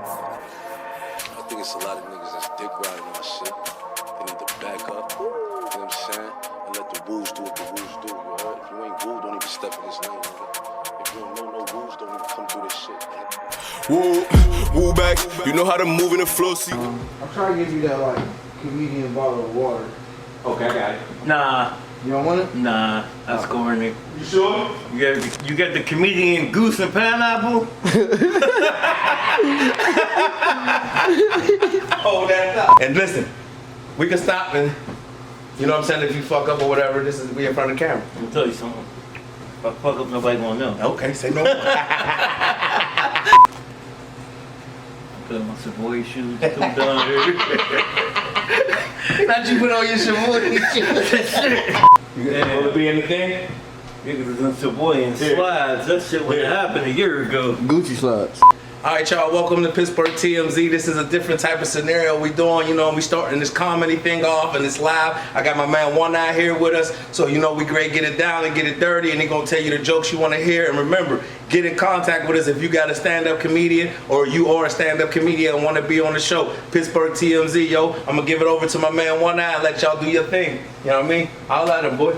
I think it's a lot of niggas that's dick riding on shit. They need to back up, you know what I'm saying? And let the wolves do what the wolves do, you heard? If you ain't woo, don't even step in this lane, nigga. If you don't know no wolves, don't even come through this shit, man. Woo back, you know how to move in the flow, see? I'm trying to give you that, like, comedian bottle of water. Okay, I got it. Nah. You don't want it? Nah, that's corny. You sure? You got the comedian goose and pineapple? Hold that up. And listen, we can stop and, you know what I'm saying, if you fuck up or whatever, this is we in front of the camera. Let me tell you something. If I fuck up, nobody gonna know. Okay, say no more. Put on my Savoy shoes, come down here. Not you put on your Savoy shoes. You gonna be anything? Niggas was in Savoy and slides. That shit would have happened a year ago. Gucci slides. All right, y'all, welcome to Pittsburgh TMZ. This is a different type of scenario we doing. You know, we starting this comedy thing off and it's live. I got my man One Eye here with us. So, you know, we great get it down and get it dirty and he gonna tell you the jokes you wanna hear. And remember, get in contact with us if you got a stand-up comedian or you are a stand-up comedian and wanna be on the show. Pittsburgh TMZ, yo. I'm gonna give it over to my man One Eye and let y'all do your thing. You know what I mean? I'll at him, boy.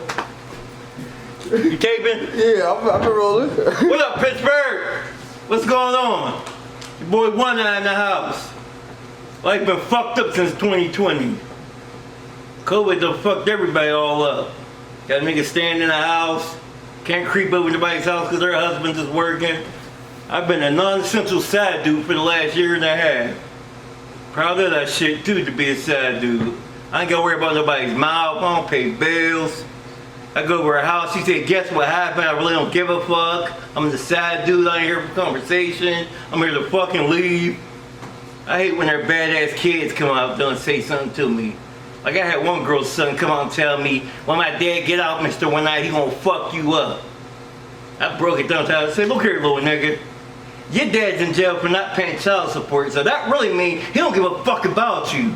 You taping? Yeah, I've been rolling. What up, Pittsburgh? What's going on? Your boy One Eye in the house. Life been fucked up since 2020. COVID done fucked everybody all up. Got niggas staying in the house. Can't creep over nobody's house because their husband's is working. I've been a non-essential sad dude for the last year and a half. Proud of that shit too, to be a sad dude. I ain't gotta worry about nobody's mouth. I don't pay bills. I go over her house, she said, guess what happened? I really don't give a fuck. I'm the sad dude, I ain't here for conversation. I'm here to fucking leave. I hate when their badass kids come out and say something to me. Like I had one girl's son come out and tell me, when my dad get out, Mr. One Eye, he gonna fuck you up. I broke it down to her. I said, look here, little nigga. Your dad's in jail for not paying child support, so that really means he don't give a fuck about you.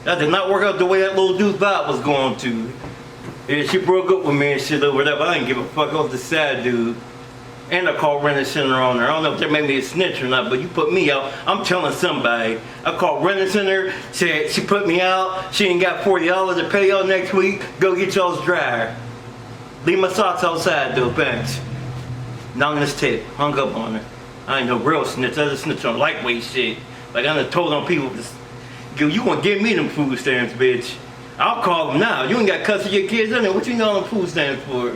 That did not work out the way that little dude thought was going to. Yeah, she broke up with me and shit over that, but I didn't give a fuck. I was the sad dude. And I called Rent Center on her. I don't know if they made me a snitch or not, but you put me out, I'm telling somebody. I called Rent Center, said she put me out, she ain't got $40 to pay y'all next week, go get y'all's dryer. Leave my socks outside though, thanks. Not on this tip, hung up on her. I ain't no real snitch, I just snitch on lightweight shit. Like I done told on people, you gonna give me them food stamps, bitch. I'll call them now. You ain't got custody of your kids in there. What you know them food stamps for?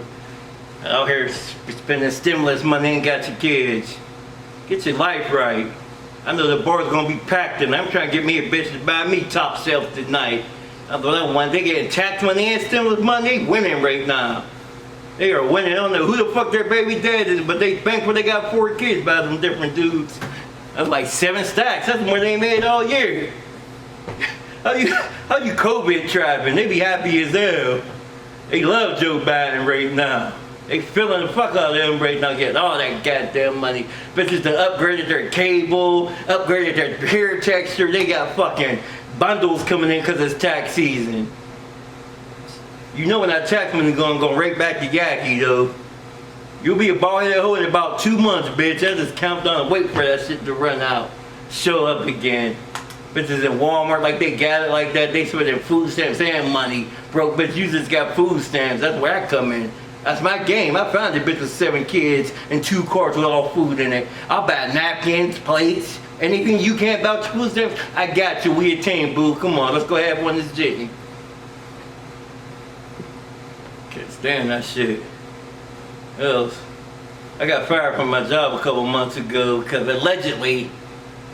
Out here spending stimulus money, ain't got your kids. Get your life right. I know the bar's gonna be packed and I'm trying to get me a bitch to buy me top shelf tonight. I thought that one, they getting tax money and stimulus money, they winning right now. They are winning. I don't know who the fuck their baby dad is, but they bank where they got 4 kids by them different dudes. That's like 7 stacks. That's more they made all year. How you COVID trapping? They be happy as hell. They love Joe Biden right now. They feeling the fuck out of him right now, getting all that goddamn money. Bitches done upgraded their cable, upgraded their hair texture. They got fucking bundles coming in because it's tax season. You know when that tax money going right back to Yaki though. You'll be a bald-headed hoe in about 2 months, bitch. I just count down and wait for that shit to run out. Show up again. Bitches in Walmart, like they got it like that, they spending food stamps and money. Broke bitch, you just got food stamps, that's where I come in. That's my game. I found a bitch with 7 kids and 2 cars with all food in it. I'll buy napkins, plates, anything you can't vouch for food stamps, I got you, we a team, boo. Come on, let's go have one this jiggy. Can't stand that shit. Else, I got fired from my job a couple months ago because allegedly,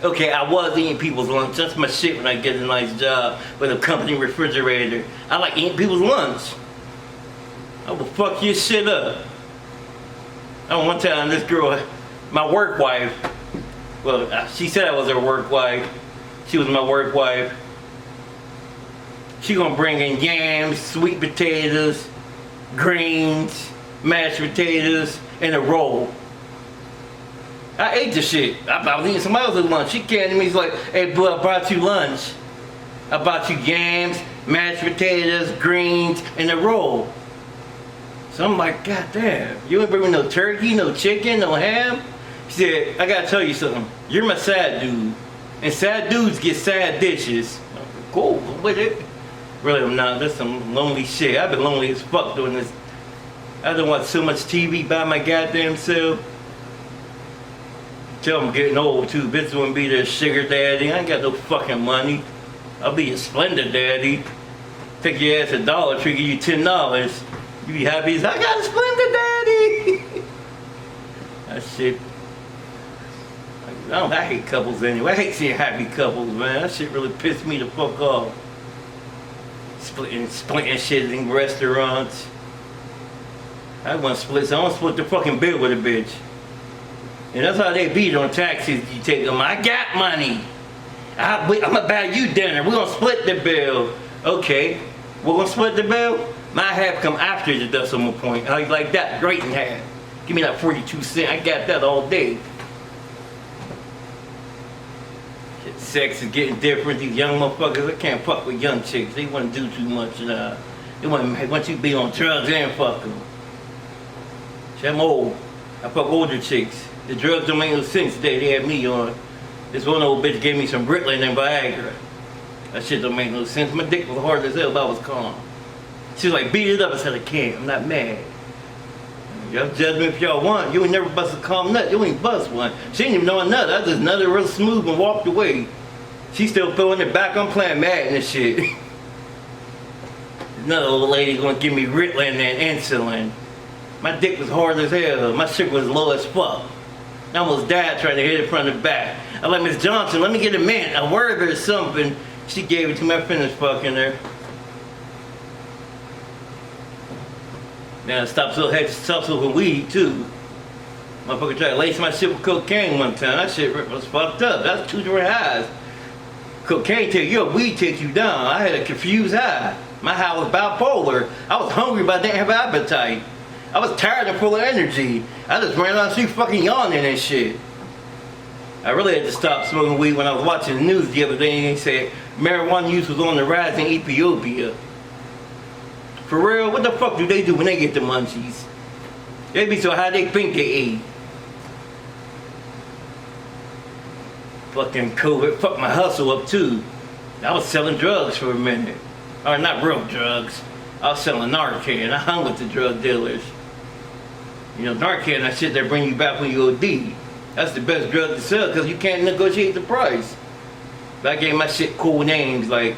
okay, I was eating people's lunch. That's my shit when I get a nice job with a company refrigerator. I like eating people's lunch. I will fuck your shit up. One time this girl, my work wife, well, she said I was her work wife. She was my work wife. She gonna bring in yams, sweet potatoes, greens, mashed potatoes, and a roll. I ate the shit. I was eating somebody else's lunch. She came to me, she's like, hey, boo, I brought you lunch. I brought you yams, mashed potatoes, greens, and a roll. So I'm like, God damn, you ain't bring me no turkey, no chicken, no ham? She said, I gotta tell you something. You're my sad dude. And sad dudes get sad dishes. Cool, I'm with it. Really, I'm not. That's some lonely shit. I've been lonely as fuck doing this. I don't watch so much TV by my goddamn self. Tell them I'm getting old too. Bitch wouldn't be their sugar daddy. I ain't got no fucking money. I'll be a splendid daddy. Take your ass to Dollar Tree, give you $10. You be happy as I got a splendid daddy. That shit. I hate couples anyway. I hate seeing happy couples, man. That shit really pissed me the fuck off. Splitting shit in restaurants. I want to split, so I want to split the fucking bill with a bitch. And that's how they beat on taxis. You take them, I got money. I'm gonna buy you dinner. We're gonna split the bill. Okay, we're gonna split the bill. My half come after the decimal point. How you like that? Great in half. Give me that 42 cents. I got that all day. Shit, sex is getting different. These young motherfuckers, I can't fuck with young chicks. They want to do too much. They want you to be on drugs and fuck them. Shit, I'm old. I fuck older chicks. The drugs don't make no sense today. They had me on. This one old bitch gave me some Ritalin and Viagra. That shit don't make no sense. My dick was hard as hell, but I was calm. She was like, beat it up. I said, I can't. I'm not mad. Y'all judge me if y'all want. You ain't never bust a calm nut. You ain't bust one. She didn't even know a nut. I just nutted real smooth and walked away. She still throwing it back. I'm playing mad and shit. Another old lady gonna give me Ritalin and insulin. My dick was hard as hell. My shit was low as fuck. I almost died trying to hit it from the back. I'm like, Miss Johnson, let me get a mint, a word or something. She gave it to me. I finished fucking her. Now I stopped smoking weed too. Motherfucker tried to lace my shit with cocaine one time. That shit was fucked up. That's 2 different highs. Cocaine weed takes you down. I had a confused high. My high was bipolar. I was hungry but I didn't have an appetite. I was tired and full of energy. I just ran around the street fucking yawning and shit. I really had to stop smoking weed when I was watching the news the other day and they said marijuana use was on the rise in Ethiopia. For real, what the fuck do they do when they get the munchies? They be so high they think they ate. Fucking COVID fucked my hustle up too. I was selling drugs for a minute. Or not real drugs. I was selling Narcan. I hung with the drug dealers. You know, Narcan, that shit that bring you back when you OD. That's the best drug to sell because you can't negotiate the price. But I gave my shit cool names like,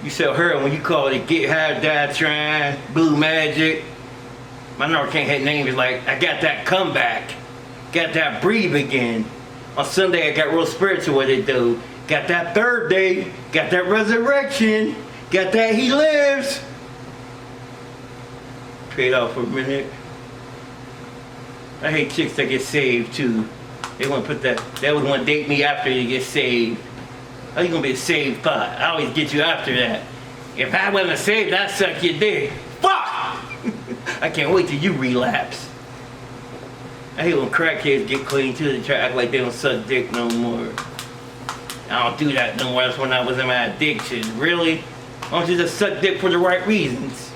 you sell heroin when you call it Get High, Die Trying, Blue Magic. My Narcan had names like, I got that comeback. Got that breathe again. On Sunday I got real spiritual with it though. Got that third day. Got that resurrection. Got that he lives. Trade off for a minute. I hate chicks that get saved too. They want to put that, they would want to date me after you get saved. How you gonna be a saved thought? I always get you after that. If I wasn't saved, I'd suck your dick. Fuck! I can't wait till you relapse. I hate when crackheads get clean too. They try to act like they don't suck dick no more. I don't do that no more. That's when I was in my addiction. Really? Why don't you just suck dick for the right reasons?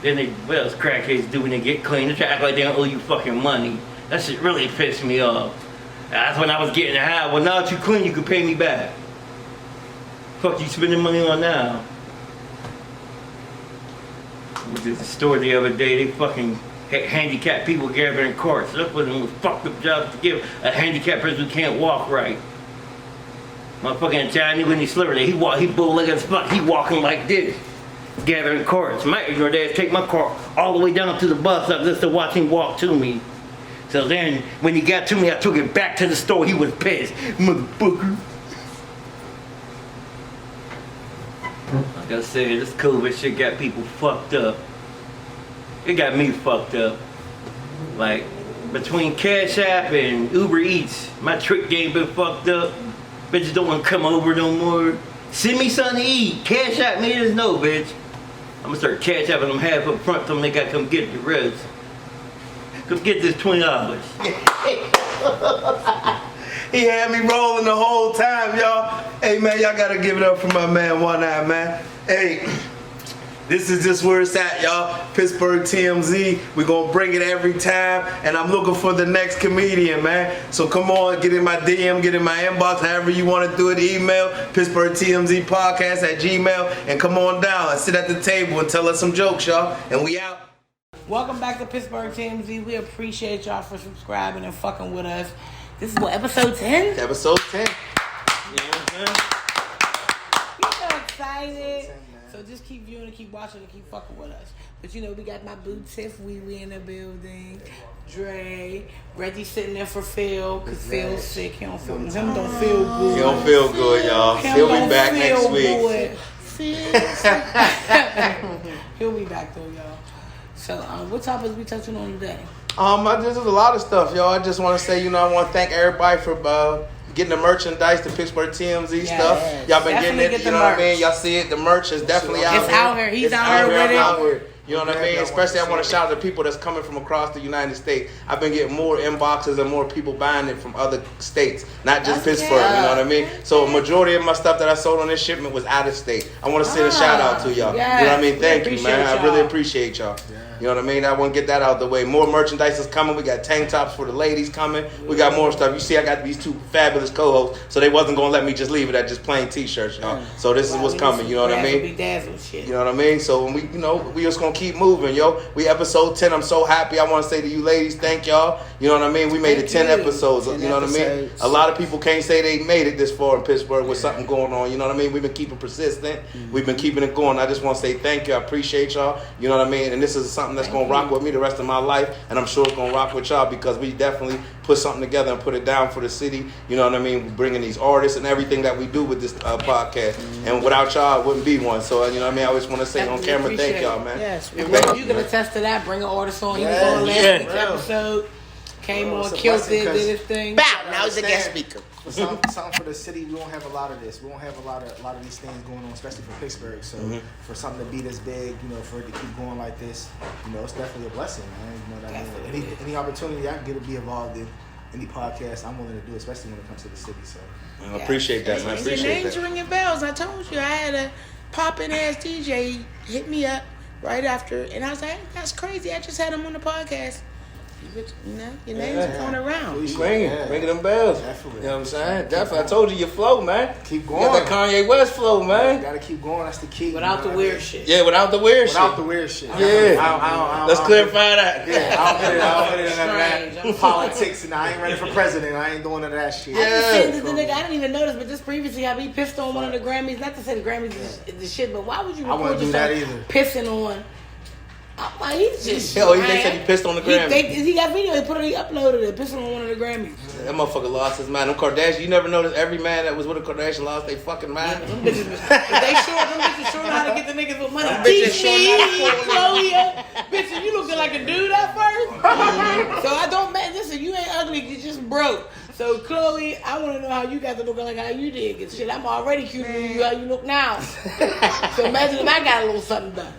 Then they, what else crackheads do when they get clean? They try to act like they don't owe you fucking money. That shit really pissed me off. That's when I was getting high. Well, now that you clean, you can pay me back. Fuck you spending money on now? I was at the store the other day. They fucking handicapped people gathering carts. That's one of the most fucked up jobs to give a handicapped person who can't walk right. Motherfucking Johnny when he sliver there, he bow-legged as fuck. He walking like this, gathering carts. My ignorant ass take my cart all the way down to the bus stop just to watch him walk to me. So then, when he got to me, I took it back to the store. He was pissed, motherfucker. Like I said, this COVID shit got people fucked up. It got me fucked up. Like, between Cash App and Uber Eats, my trick game been fucked up. Bitches don't want to come over no more. Send me something to eat. Cash App me this no, bitch. I'm gonna start Cash Apping them half up front, so they gotta come get the rest. Come get this $20. He had me rolling the whole time, y'all. Hey, man, y'all gotta give it up for my man, One Eye, man. Hey, This is just where it's at, y'all. Pittsburgh TMZ. We're gonna bring it every time, and I'm looking for the next comedian, man. So come on, get in my DM, get in my inbox, however you want to do it. Email Pittsburghtmzpodcast at Gmail, and come on down and sit at the table and tell us some jokes, y'all. And we out. Welcome back to Pittsburgh TMZ. We appreciate y'all for subscribing and fucking with us. This is what, episode 10? Episode 10. We so excited. So just keep viewing and keep watching and keep fucking with us. But you know, we got my boo Tiff Wee in the building. Dre. Reggie sitting there for Phil, because Phil's sick. He don't feel good. Him don't feel good. He don't feel good, y'all. He'll be back next week. He'll be back though, y'all. So, what topics we touching on today? There's a lot of stuff, y'all. I just want to say, I want to thank everybody for getting the merchandise, the Pittsburgh TMZ stuff. Y'all been definitely getting it, you know what I mean? Y'all see it, the merch is definitely out here. It's out here. He's out here with it. You know what I mean? Especially I want to shout out to people that's coming from across the United States. I've been getting more inboxes and more people buying it from other states, not just Pittsburgh, you know what I mean? So a majority of my stuff that I sold on this shipment was out of state. I want to send a shout out to y'all. Yes, you know what I mean? Thank you, man. y'all. I really appreciate y'all. You know what I mean? I want to get that out the way. More merchandise is coming. We got tank tops for the ladies coming. We got more stuff. You see, I got these two fabulous co-hosts, so they wasn't going to let me just leave it at just plain t-shirts, y'all. So this is what's coming, you know what I mean? You know what I mean? So when we just going to keep moving, yo. We episode 10. I'm so happy. I want to say to you ladies, thank y'all. You know what I mean? We made it 10 episodes. You know what I mean? A lot of people can't say they made it this far in Pittsburgh with something going on. You know what I mean? We've been keeping persistent. We've been keeping it going. I just want to say thank you. I appreciate y'all. You know what I mean? And this is something that's going to rock with me the rest of my life. And I'm sure it's going to rock with y'all because we definitely put something together and put it down for the city. You know what I mean? We're bringing these artists and everything that we do with this podcast. And without y'all, it wouldn't be one. So, you know what I mean? I always want to say on camera, thank y'all, man. Yes. You can attest to that. Bring an artist on. He was on last week's episode. Came on, killed it, did his thing. Bow. Now he's a guest speaker. For something for the city, we don't have a lot of this. We don't have a lot of these things going on, especially for Pittsburgh. So for something to be this big, for it to keep going like this, it's definitely a blessing, man. You know what I mean? Any opportunity I can get to be involved in any podcast, I'm willing to do, especially when it comes to the city. So I appreciate that, man. I appreciate your name's that. ringing bells. I told you I had a poppin' ass DJ hit me up right after, and I was like, that's crazy. I just had him on the podcast. Your name's going around. Ringing them bells. Definitely. You know what I'm saying? Definitely. I told you your flow, man. Keep going. You got that Kanye West flow, man. You gotta keep going. That's the key. Without the weird shit. Yeah, without the weird shit. Without the weird shit. Yeah. I Let's clarify that. Yeah, I don't get it in Strange. that politics, and I ain't running for president. I ain't doing none of that shit. I just said to the nigga, I didn't even notice, but just previously, I be pissed on one of the Grammys. Not to say the Grammys is the shit, but why would you record yourself pissing on? I'm like, he's just. Hell, they said he pissed on the Grammys. He got video. He uploaded it, pissing on one of the Grammys. That motherfucker lost his mind. Them Kardashians, you never noticed every man that was with a Kardashian lost their fucking mind. Them bitches know how to get the niggas with money. Teach me, Chloe. Bitch, you looking like a dude at first. So I don't man. Listen, you ain't ugly. You just broke. So Chloe, I want to know how you got to look like how you did. Cause shit, I'm already cuter than you how you look now. So imagine if I got a little something done.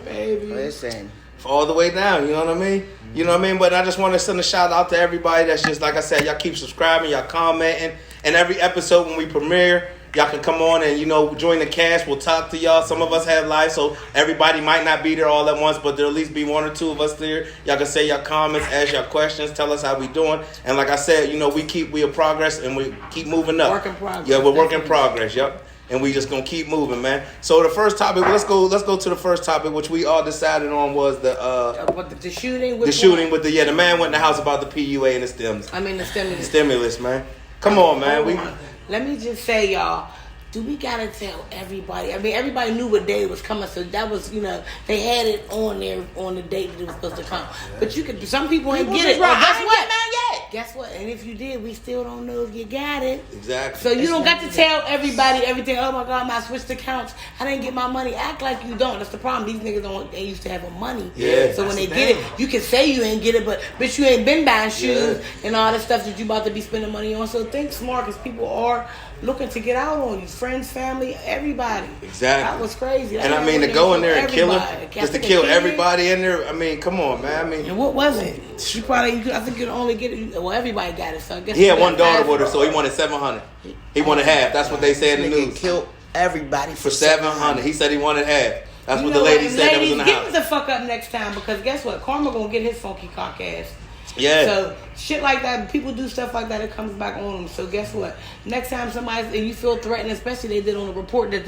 Baby. Listen. All the way down, you know what I mean? You know what I mean? But I just want to send a shout out to everybody that's just, like I said, y'all keep subscribing, y'all commenting. And every episode when we premiere, y'all can come on and, join the cast. We'll talk to y'all. Some of us have live, so everybody might not be there all at once, but there'll at least be one or two of us there. Y'all can say your comments, ask your questions, tell us how we doing. And like I said, we are progress and we keep moving up. Work in progress. Yeah, we're work in progress, yep. And we just gonna keep moving, man. So the first topic, let's go to the first topic, which we all decided on was the shooting. The shooting with the man went in the house about the PUA and the stimulus. The stimulus, man. Come on, man. Let me just say, y'all. Do we gotta tell everybody? I mean, everybody knew what day it was coming, so that was, they had it on there on the date that it was supposed to come. But some people ain't get it. Guess what? And if you did, we still don't know if you got it. Exactly. So you don't got to tell everybody everything. Oh my God, I switched accounts. I didn't get my money. Act like you don't. That's the problem. These niggas they used to have money. Yeah. So when they get it, you can say you ain't get it, but bitch, you ain't been buying shoes and all that stuff that you about to be spending money on. So think smart, because people are looking to get out on you. Friends, family, everybody. Exactly. That was crazy. And I mean, to go in there and kill him, just to kill everybody in there. I mean, come on, man. I mean, and what was it? I think you could only get it. Well, everybody got it. So I guess he had one daughter with her, so he wanted $700. He wanted half. That's what they said in the news. Killed everybody for $700. He said he wanted half. That's what the lady said that was in the Ladies, house. get the fuck up next time, because guess what? Karma gonna get his funky cock ass. Yeah. So shit like that, people do stuff like that, it comes back on them. So guess what? Next time and you feel threatened, especially they did on the report that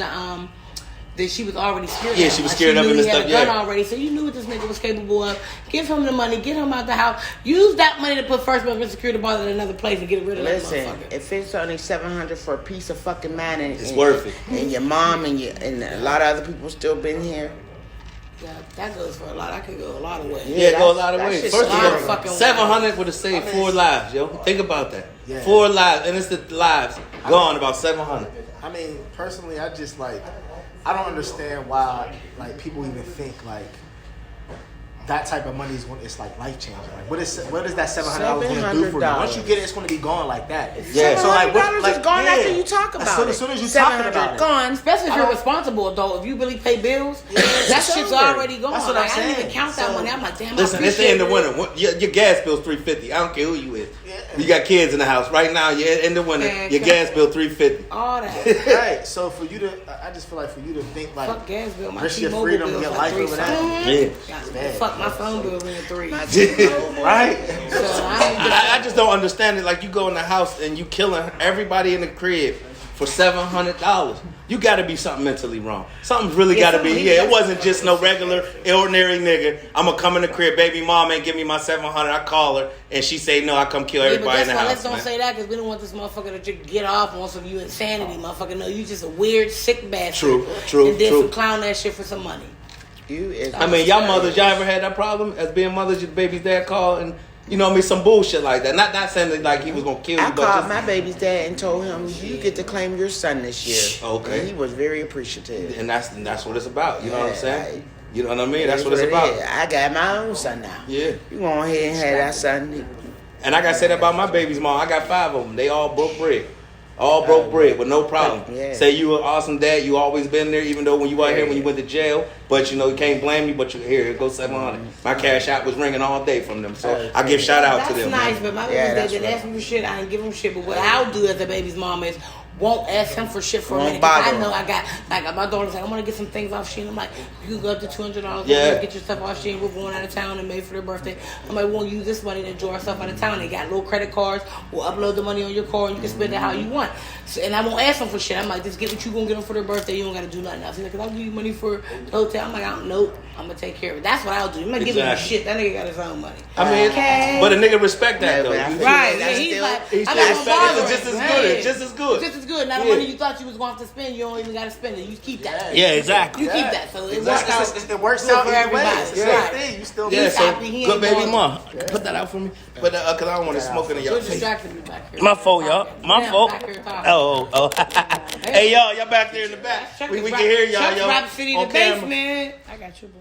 that she was already scared. Yeah, she was scared of him and stuff. He had a gun already, so you knew what this nigga was capable of. Give him the money, get him out the house. Use that money to put first member security deposit in another place and get rid of that motherfucker. If it's only $700 for a piece of fucking man, it's worth it. And your mom and a lot of other people still been here. Yeah, that goes for a lot. I could go a lot of ways. Yeah, go a lot of ways. First of all, 700 would have saved 4 lives, yo. Think about that. Yeah. 4 lives, and it's the lives gone about 700. I mean, personally, I just like, I don't understand why like people even think like that type of money is when it's like life changing. Like, what is that $700 going to do for you? Once you get it, it's going to be gone like that. Yeah. So like, $700 is gone after you talk about as soon as you talking about it, gone. Especially if you're a responsible adult. If you really pay bills, that shit's already gone. That's what like, I'm saying. I didn't even count that money. I'm like, damn. Listen, it's the end of winter. Your gas bill's $350. I don't care who you is. You got kids in the house right now. You're in the winter. Your gas bill $350. All that. Right. So for you to, I just feel like for you to think like, fuck gas bill. My risk your T-Mobile freedom, bill's your like life over that. Yeah. Fuck my phone bill in 3. Right? So I just don't understand it. Like, you go in the house and you killing everybody in the crib for $700. You got to be something mentally wrong. Something's really got to be. Yeah, it wasn't just no regular, ordinary nigga. I'm going to come in the crib. Baby mom ain't give me my $700. I call her and she say no. I come kill everybody in the house. Let's don't say that, because we don't want this motherfucker to just get off on some you insanity, motherfucker. No, you just a weird, sick bastard. True. And then some clown that shit for some money. I mean, y'all mothers, y'all ever had that problem as being mothers? Your baby's dad called and, you know what I mean, some bullshit like that. Not saying that like he was gonna kill you, I but called my baby's dad and told him, you get to claim your son this year. Okay. And he was very appreciative. And that's what it's about. You know what I'm saying? Right. You know what I mean? That's what it's about. I got my own son now. Yeah. You go ahead and have that son. And I gotta say that about my baby's mom. I got 5 of them. They all broke bread. All broke bread with no problem. Yeah. Say you an awesome dad. You always been there, even though when you out here, when you went to jail. But you know, you can't blame me. But here it goes $700. My cash out was ringing all day from them. So I give shout out to them. That's nice, man. but my baby's dad didn't ask me for shit. I didn't give him shit. But what I'll do as a baby's mom is won't ask him for shit for a minute. I know I got, like, my daughter's like, I want to get some things off Shein. I'm like, you can go up to $200. Yeah. Get your stuff off Shein. We're going out of town and made for their birthday. I'm like, we'll use this money to enjoy ourselves out of town. They got little credit cards. We'll upload the money on your card and you can spend it how you want. So, and I won't ask them for shit. I'm like, just get what you gonna get them for their birthday. You don't gotta do nothing else. He's like, I'll give you money for the hotel. I'm like, I don't know. I'm gonna take care of it. That's what I'll do. I'm not giving him shit. That nigga got his own money. I mean, but a nigga respect that though. Right. Yeah, he's like, he's I got still just as good. Just as good. Just as good. Now the money you thought you was going to have to spend, you don't even got to spend it. You keep that. Yeah, exactly. You keep that. So it works good out for for everybody. everybody. Right. Thing. You still He's so happy. He good ain't baby going- mom. Put that out for me. But cause I don't want to smoke in your You're face. distracting me back here. My fault, y'all. My Yeah, fault. back here talking. Oh. Hey, y'all back there in the back. Chuck We is can rap- hear y'all, Chuck's yo. Rap City on the camera. basement. I got you, boy.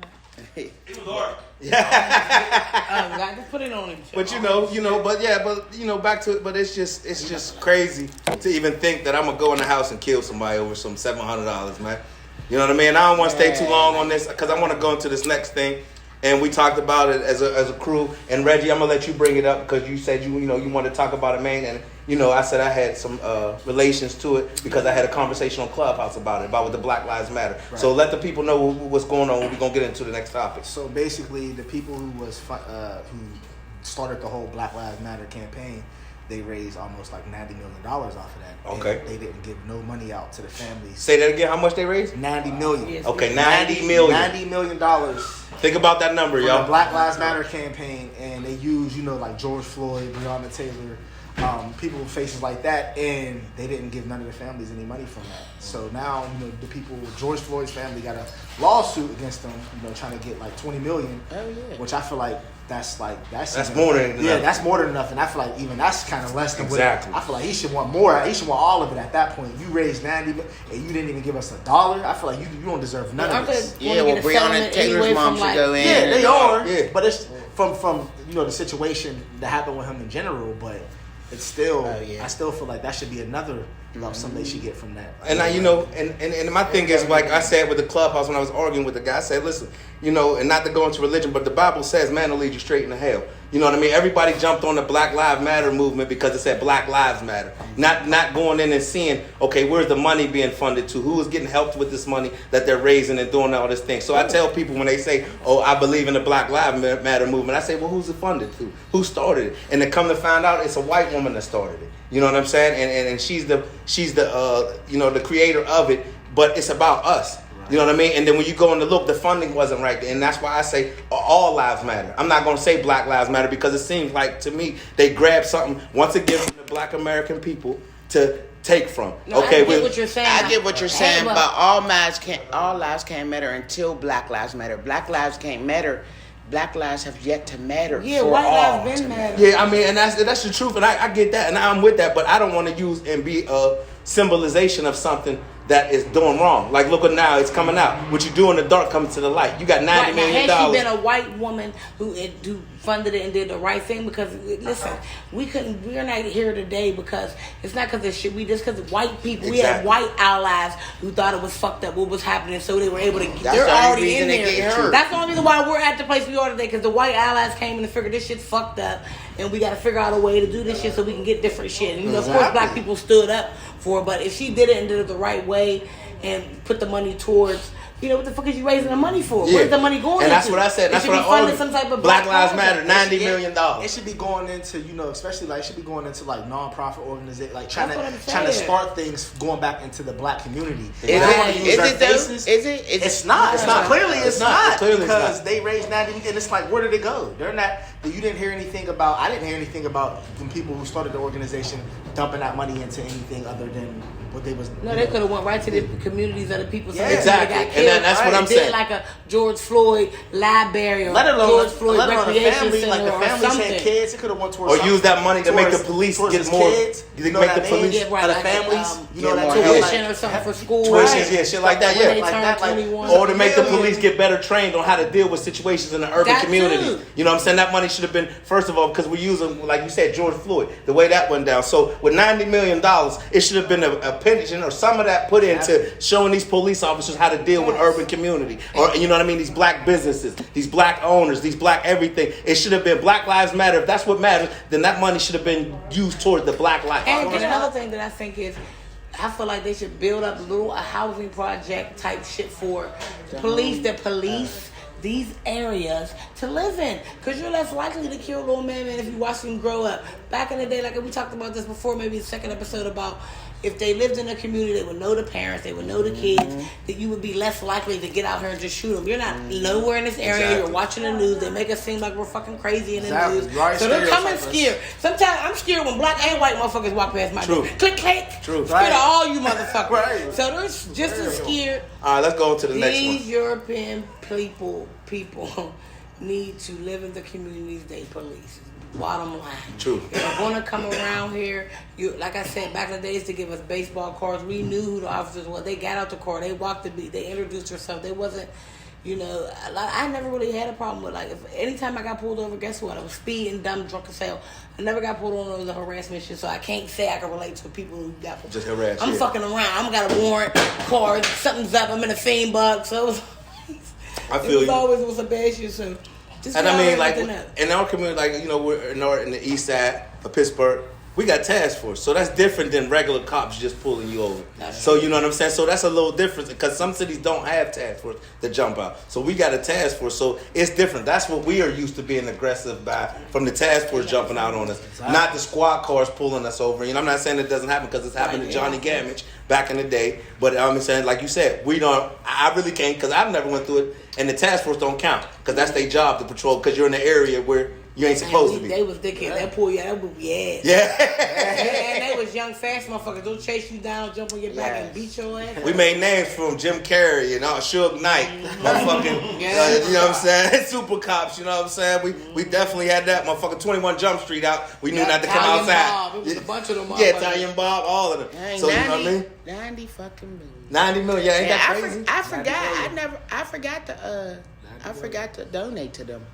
God, just put it on him. But back to it. But it's just crazy to even think that I'm gonna go in the house and kill somebody over some $700, man. You know what I mean? I don't want to stay too long on this because I want to go into this next thing. And we talked about it as a crew. And Reggie, I'm gonna let you bring it up because you said you want to talk about it, man. And I said I had some relations to it because I had a conversation on Clubhouse about with the Black Lives Matter. Right. So let the people know what's going on. We're gonna get into the next topic. So basically, the people who started the whole Black Lives Matter campaign, they raised almost like $90 million off of that. Okay. And they didn't give no money out to the families. Say that again. How much they raised? $90 million. Yes, Okay, $90 million. $90 million. Think about that number, For y'all. the Black Lives Matter campaign, and they use, like George Floyd, Breonna Taylor, people with faces like that, and they didn't give none of the families any money from that. So now, the people, George Floyd's family got a lawsuit against them, trying to get like $20 million, which I feel like that's more than enough. Yeah, that's more than enough, and I feel like even that's kind of less than exactly. I feel like he should want more. He should want all of it at that point. You raised $90 million, and you didn't even give us $1. I feel like you don't deserve none of this. Yeah, well, Breonna Taylor's mom should go in. Yeah, they are. Yeah. But it's from the situation that happened with him in general. But it's still, I still feel like that should be another lump sum they should get from that. And and my thing is, like I said with the Clubhouse when I was arguing with the guy, I said, listen, and not to go into religion, but the Bible says man will lead you straight into hell. You know what I mean? Everybody jumped on the Black Lives Matter movement because it said Black Lives Matter. Not going in and seeing, okay, where's the money being funded to? Who is getting helped with this money that they're raising and doing all this thing? So I tell people when they say, oh, I believe in the Black Lives Matter movement, I say, well, who's it funded to? Who started it? And to come to find out, it's a white woman that started it. You know what I'm saying? And she's the the creator of it, but it's about us. You know what I mean? And then when you go in to look, the funding wasn't right. And that's why I say all lives matter. I'm not going to say Black Lives Matter because it seems like, to me, they grabbed something once again from the Black American people to take from. No, okay, I get what you're saying. I get what you're saying, but all lives can't matter until Black Lives Matter. Black lives can't matter. Black lives have yet to matter. Yeah, for white all lives been matter. Yeah, I mean, and that's the truth, and I get that, and I'm with that, but I don't want to use and be a symbolization of something that is doing wrong. Like, look at now, it's coming out. What you do in the dark comes to the light. You got $90 million. Had she been a white woman who funded it and did the right thing, because listen, we're not here today because it's not because of shit. We just because white people. Exactly. We had white allies who thought it was fucked up what was happening, so they were able to. That's they're the already reason in they there. get hurt. That's the only reason why we're at the place we are today, because the white allies came in and figured this shit's fucked up, and we got to figure out a way to do this shit so we can get different shit. And of course, black people stood up for it, but if she did it and did it the right way and put the money towards, what the fuck is you raising the money for? Yeah. Where's the money going And that's into? what I said. That's what I funding argued. some type of Black Lives Matter, project. $90 million. It should be going into, especially like, it should be going into like non-profit organizations, like trying That's what to I'm saying. start things going back into the black community. Is it though? Is it? It's not. It's not. Clearly, it's not. Clearly it's Because not. they raised 90, and it's like, where did it go? They're not. You didn't hear anything about. I didn't hear anything about when people who started the organization dumping that money into anything other than what they was. No, they could have went right to the communities of the people. So Yeah, they exactly. got And killed, that's what I'm did saying. like a George Floyd library or Let alone, George Floyd let alone the recreation family, center like the or families something. had kids. It could have went towards Or something. use that money to make the Towards- police towards get his more. kids. You think know make what the I mean? police Yeah, right, Other like, families, you know get that more too. help. Tuition or something for school. Tuitions, yeah, shit like that, When yeah. they Like turn that, like- 21. Or to make the million. police get better trained on how to deal with situations in the urban That community. too. You know what I'm saying? That money should have been, first of all, because we're using, like you said, George Floyd, the way that went down. So with $90 million, it should have been a pension or some of that put into showing these police officers how to deal with urban community. Or, you know what I mean? These black businesses, these black owners, these black everything. It should have been Black Lives Matter. If that's what matters, then that money should have been used towards the black life. And another thing that I think is, I feel like they should build up a housing project type shit for police that police these areas to live in, because you're less likely to kill little man if you watch them grow up. Back in the day, like we talked about this before, maybe the second episode, about if they lived in a community, they would know the parents, they would know the kids, that you would be less likely to get out here and just shoot them. You're not nowhere in this area. Exactly. You're watching the news. They make us seem like we're fucking crazy in the Exactly. news. Right, So they're coming stereotypes. scared. Sometimes I'm scared when black and white motherfuckers walk past my door. True. Click, click. True. Scared Right. of all you motherfuckers. Right. So they're just as scared. All right, let's go to the next These one. European people need to live in the communities they police. Bottom line. True. If they're gonna come around here, like I said, back in the days, to give us baseball cards, we knew who the officers were. They got out the car, they walked the beat, they introduced themselves. They wasn't, I never really had a problem with, like, if anytime I got pulled over, guess what? I was speeding, dumb, drunk as hell. I never got pulled over. It was a harassment shit, so I can't say I can relate to people who got pulled. Just harassed. I'm fucking around. I'm got a warrant, car, something's up. I'm in a fiend bug, so I it feel was you. always was a bad shit. So, just And I mean, like, nothing up. in our community, like, we're in the east side of Pittsburgh, we got task force. So that's different than regular cops just pulling you over. So, you know what I'm saying? So that's a little different, because some cities don't have task force that jump out. So we got a task force. So it's different. That's what we are used to being aggressive by, from the task force jumping out on us. Not the squad cars pulling us over. I'm not saying it doesn't happen, because it's happened to Johnny Gamage back in the day. But I'm saying, like you said, I really can't, because I've never went through it. And the task force don't count, because that's their job to patrol, because you're in the area where you ain't supposed to be. They was dickhead. They pull you out. That would be ass. Yeah. And they was young, fast motherfuckers. They'll chase you down, jump on your back, and beat your ass. We made names from Jim Carrey and Suge Knight, motherfucking, you know what I'm saying? Super cops, you know what I'm saying? We definitely had that motherfucking 21 Jump Street out. We knew not to come Italian outside. Bob. It was a bunch of them. Yeah, Italian Bob, all of them. Dang, So you know what I mean? 90 fucking million. 90 million, yeah, ain't that crazy? I forgot to donate to them.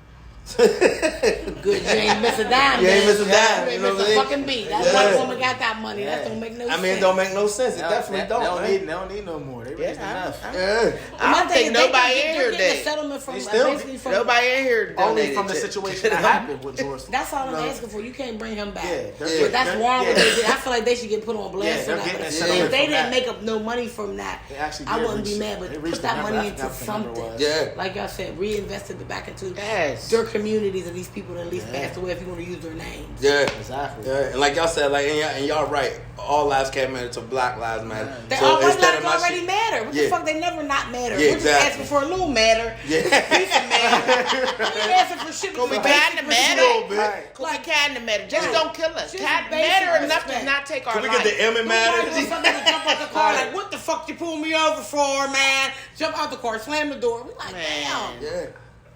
Good, you ain't miss a dime. You ain't man. miss a dime, You you know ain't what miss I a mean? fucking beat. That Yeah. white woman got that money. That don't make no sense. I mean, it don't make no sense. It definitely don't. They man. don't need no more. They raised enough. I don't think nobody in here getting a did. settlement from still- basically from. Nobody in here Only donated from the to- situation that happened with George. That's all I'm asking for. You can't bring him back. Yeah, But that's wrong. With it. I feel like they should get put on blast Yeah, for they're that. getting But a if settlement they from didn't that. make up no money from that, They actually I did wouldn't be reach- mad. they But reached put that the number. money I into forgot what the number something. was. Yeah. Like y'all said, reinvested it back into Yes. their communities of these people that at least passed away. If you want to use their names. Yeah. Exactly. Yeah. And like y'all said, like, and y'all right. All lives can't matter to Black Lives Matter. They all white instead lives of my already shit- matter. What the Yeah. fuck? They never not matter. Yeah, We're just exactly. asking for a little matter. Yeah. Decent matter. We ain't asking for shit. We but kind of basic matter. respect. Like kind of matter. Just Right. don't kill us. Just Kind basic matter enough to respect. not take our Can we life. get the M and Nobody matter? wants somebody to jump out the car like, what the fuck you pull me over for, man? Jump out the car, slam the door. We like, damn. Yeah.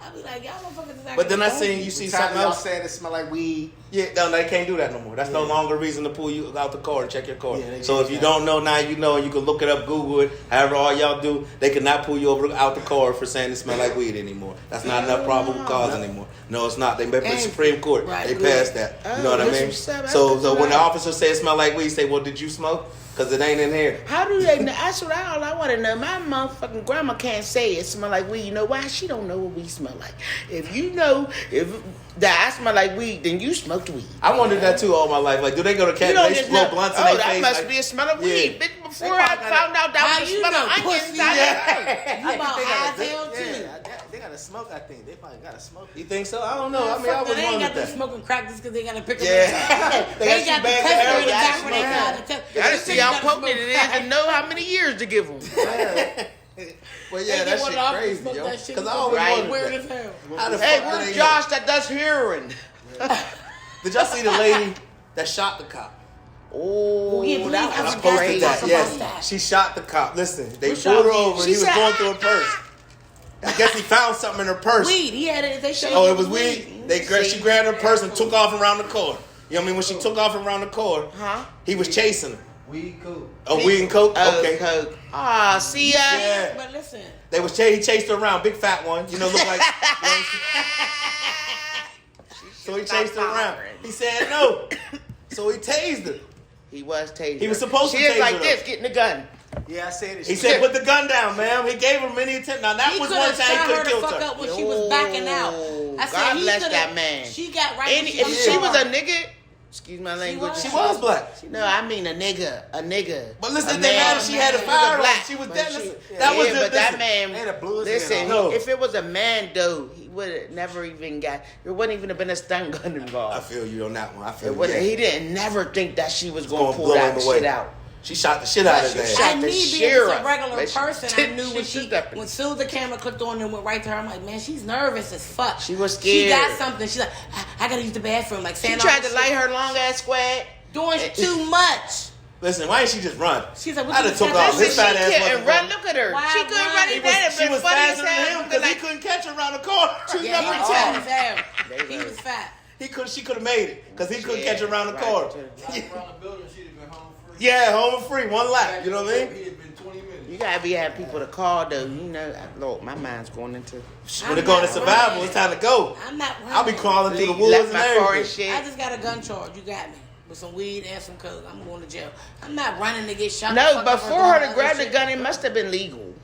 I be like, y'all motherfuckers is But then I acting seen you see See something something y'all else. said it smell like weed. Yeah, no, they can't do that no more. That's no longer a reason to pull you out the car and check your car. Yeah, they So changed if you that. don't know now, you know, and you can look it up, Google it. However, all y'all do, they cannot pull you over out the car for saying it smell like weed anymore. That's not enough probable cause anymore. No, it's not. They made the And- Supreme Court. right, They good. passed that. You know what I that's mean? what's up. So That's when the right. officer says it smell like weed, say, well, did you smoke? Because it ain't in here. How do they know? That's what all I want to know. My motherfucking grandma can't say it smell like weed. You know why? She don't know what weed smell like. If you know if that I smell like weed, then you smoked weed. I wondered that too all my life. Like, do they go to You camp don't and they just blow know. blunts in Oh, their that face? must like, be a smell of weed. Yeah. Bitch, before I found out that How was a you smell know, of onions, pussy? I Yeah. didn't know. I'm about high as hell too. Yeah, they gotta smoke. I think they probably gotta smoke. You think so? I don't know. I mean, I Fuck was that, they ain't wondering got them that. smoking crack just because they got to pick them Yeah. up. They They got got you the back test there. where the Yeah, back where they got the test. Gotta see how gotta potent smoke it is and know how many years to give them. Well, They yeah, get that one shit off and crazy, smoke yo. that shit Because I because always Right. wondered weird that. as hell. How the Hey, fuck do where's they Josh that does heroin? Did y'all see the lady that shot the cop? Oh, Yeah, please, that I was forgot Posted crazy. that, Talk yes. about that. She shot the cop. Listen, they Who pulled shot her me? over and She he was said, going through her purse. I guess he found something in her purse. Weed. He had it. They showed Oh, you it was weed? She grabbed her purse and took off around the car. You know what I mean? When she took off around the car, Huh? he was chasing her. Weed, cool. Oh, weed and coke? Oh, Okay. Coke. Ah, see ya. Yeah. But listen, He chased her around, big fat one. You know, look like. So he chased her around. He said no. So he tased her. He was tased. He was supposed to She is tase like her, this, though. getting the gun. Yeah, I said it. He said, "Put the gun down, ma'am." He gave her many attempts. Now that he was could one have time he shot could her have the killed fuck her. up when she was backing out. I said God he bless coulda- that man. She got right. And when if she was shot a nigga, excuse my language. was. She was black. No, I mean a nigga. But listen, A it didn't man. matter. She had a She was firearm. black, She was but dead. she- Listen, that was yeah, the but that listen. man. They had a blues in Listen, it, though. if it was a man though, he would have never even got. There wouldn't even have been a stun gun I involved. feel you on that one. I feel It you. wouldn't- Yeah. He didn't never think that she was Gonna going to pull blow that him away. shit out. She shot the shit out of his ass. shot And the me being just a sheriff. regular But she person, I did- knew when she did when soon as the camera clicked on and went right to her, I'm like, man, she's nervous as fuck. She was She scared. got something. She's like, I gotta use the bathroom. Like She saying tried all to this light shit. her long ass squad. doing too much. Listen, why didn't she just run? She's like, what I'd you have took said? off. Listen, His fat ass couldn't wasn't run. going. Look at her. Why She couldn't run? run. She That She was faster than him because he like, couldn't catch her around the corner. She was Yeah, he never was fat as hell. He was fat. She could have made it because he couldn't catch her around the right. corner. Yeah, home free, one lap. You know what I mean? you gotta be having people to call though. You know, Lord, my mind's going into. When they're going to survival, it's time to go. I'm not running. I'll be crawling through the Left woods and my car and everything. I shit. just got a gun charge. You got me. With some weed and some coke. I'm going to jail. I'm not running to get shot. No, the fuck but up for or her doing to grab other the shit. gun, it must have been legal.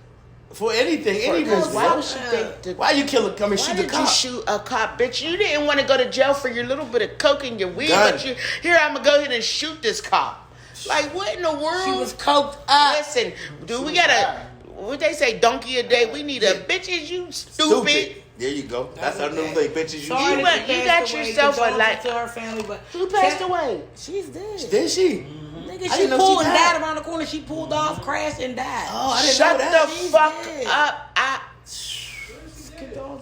For anything, any Because reason. Why would she think to? Why you kill a? I mean, Why shoot the did you cop. shoot a cop, bitch? You didn't want to go to jail for your little bit of coke and your weed, Gun. but you here. I'm gonna go ahead and shoot this cop. Like what in the world? She was coked up. Listen, dude, we gotta. What they say, donkey a day. We need a bitch. Is you stupid? There you go. That's our new okay. thing, bitches. You Sorry You that went- she you passed got away. yourself a Condolences like- to her family, but Who passed away? She's dead. Did she? Nigga, I she didn't know pulled she and died. died around the corner. She pulled off, crashed, and died. Oh, I didn't Shut know that. the She's fuck dead. up!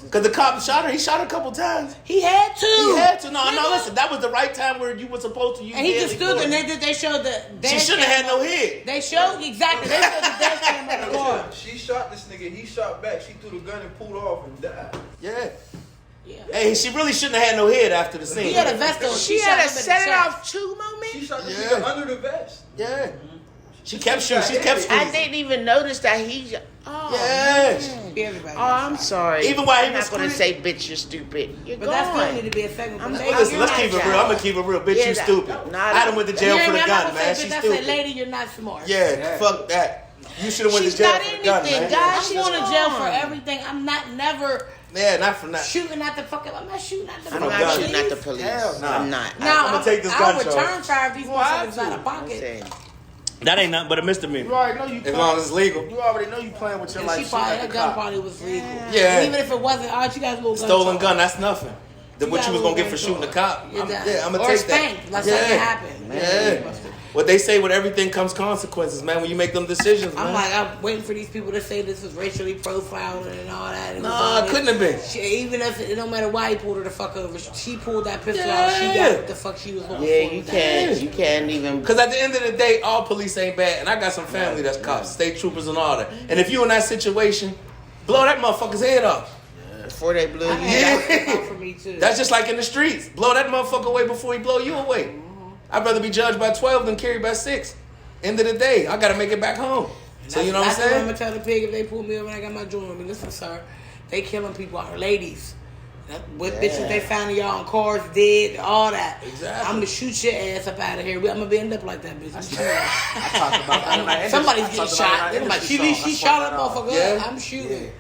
Because the cop shot her. He shot her a couple times. He had to. He had to. No, Nigga. listen. That was the right time where you were supposed to use And he just deadly stood there force. and they showed the She dash shouldn't have had cam. no head. They showed, exactly. They showed the dash cam of the car. She shot this nigga. He shot back. She threw the gun and pulled off and died. Yeah. Yeah. Hey, she really shouldn't have had no head after the scene. He had a vest on. She shot had him to in the set it chest. off 2 moments. She shot this Yeah. nigga under the vest. Yeah. She kept shooting. She kept I squeezing. didn't even notice that he. Oh, Yeah. man. be everybody. Oh, I'm sorry. Even while he I'm was not gonna screaming- say, bitch, you're stupid. You're But gone. that still need to be a segment. But lady, Listen, you're let's not keep it smart. real. I'm gonna keep it real. Bitch, Yeah, you that- stupid. not- I done went to jail for the I'm gun, not man. gonna She's say, that's a stupid. lady, you're not smart. Yeah, fuck that. You should have went to She's jail not for the gun, anything, man. guys. I'm She's going to jail for gone. everything. I'm never Yeah, not for that. shooting at the fucking. I'm not shooting at the I'm no not gun. shooting at the police. Hell no. I'm not. Now I'm gonna take this I'll gun return charge. fire if these motherfuckers out of I'm pocket. saying. That ain't nothing but a misdemeanor. You already know you. As long as it's legal. You already know you playing with your And life. she shit probably like that a gun cop. probably was legal. Yeah. And even if it wasn't, all right, you guys little gun Stolen charge. gun, that's nothing. Than what got you was a gonna little get for gun shooting a charge. cop. You're done. I'm gonna Or take spanked. that. Like something happened. Yeah. What they say, with everything comes consequences, man. When you make them decisions, man. I'm like, I'm waiting for these people to say this was racially profiled and all that. Nah, it couldn't have been. Even if it no matter why he pulled her the fuck over, she pulled that pistol out. She Yeah. got what the fuck she was looking Yeah, for. you can't. You can't even. Because at the end of the day, all police ain't bad. And I got some family that's cops, state troopers and all that. And if you in that situation, blow that motherfucker's head off. Before they blew you. That's for me too. That's just like in the streets. Blow that motherfucker away before he blow you away. I'd rather be judged by 12 than carried by 6. End of the day, I gotta make it back home. So you know what I'm That's what I'm saying? gonna tell the pig if they pull me over and I got my joint on me. Listen, sir, they killing people out, ladies. What bitches they found y'all in cars dead, all that. Exactly. I'm gonna shoot your ass up out of here. I'm gonna be end up like that bitch. I'm sure. I talked about that in my Somebody's industry- I getting talked about shot. it in They're my like, industry she song. shot I that swear motherfucker. Yeah. I'm shooting.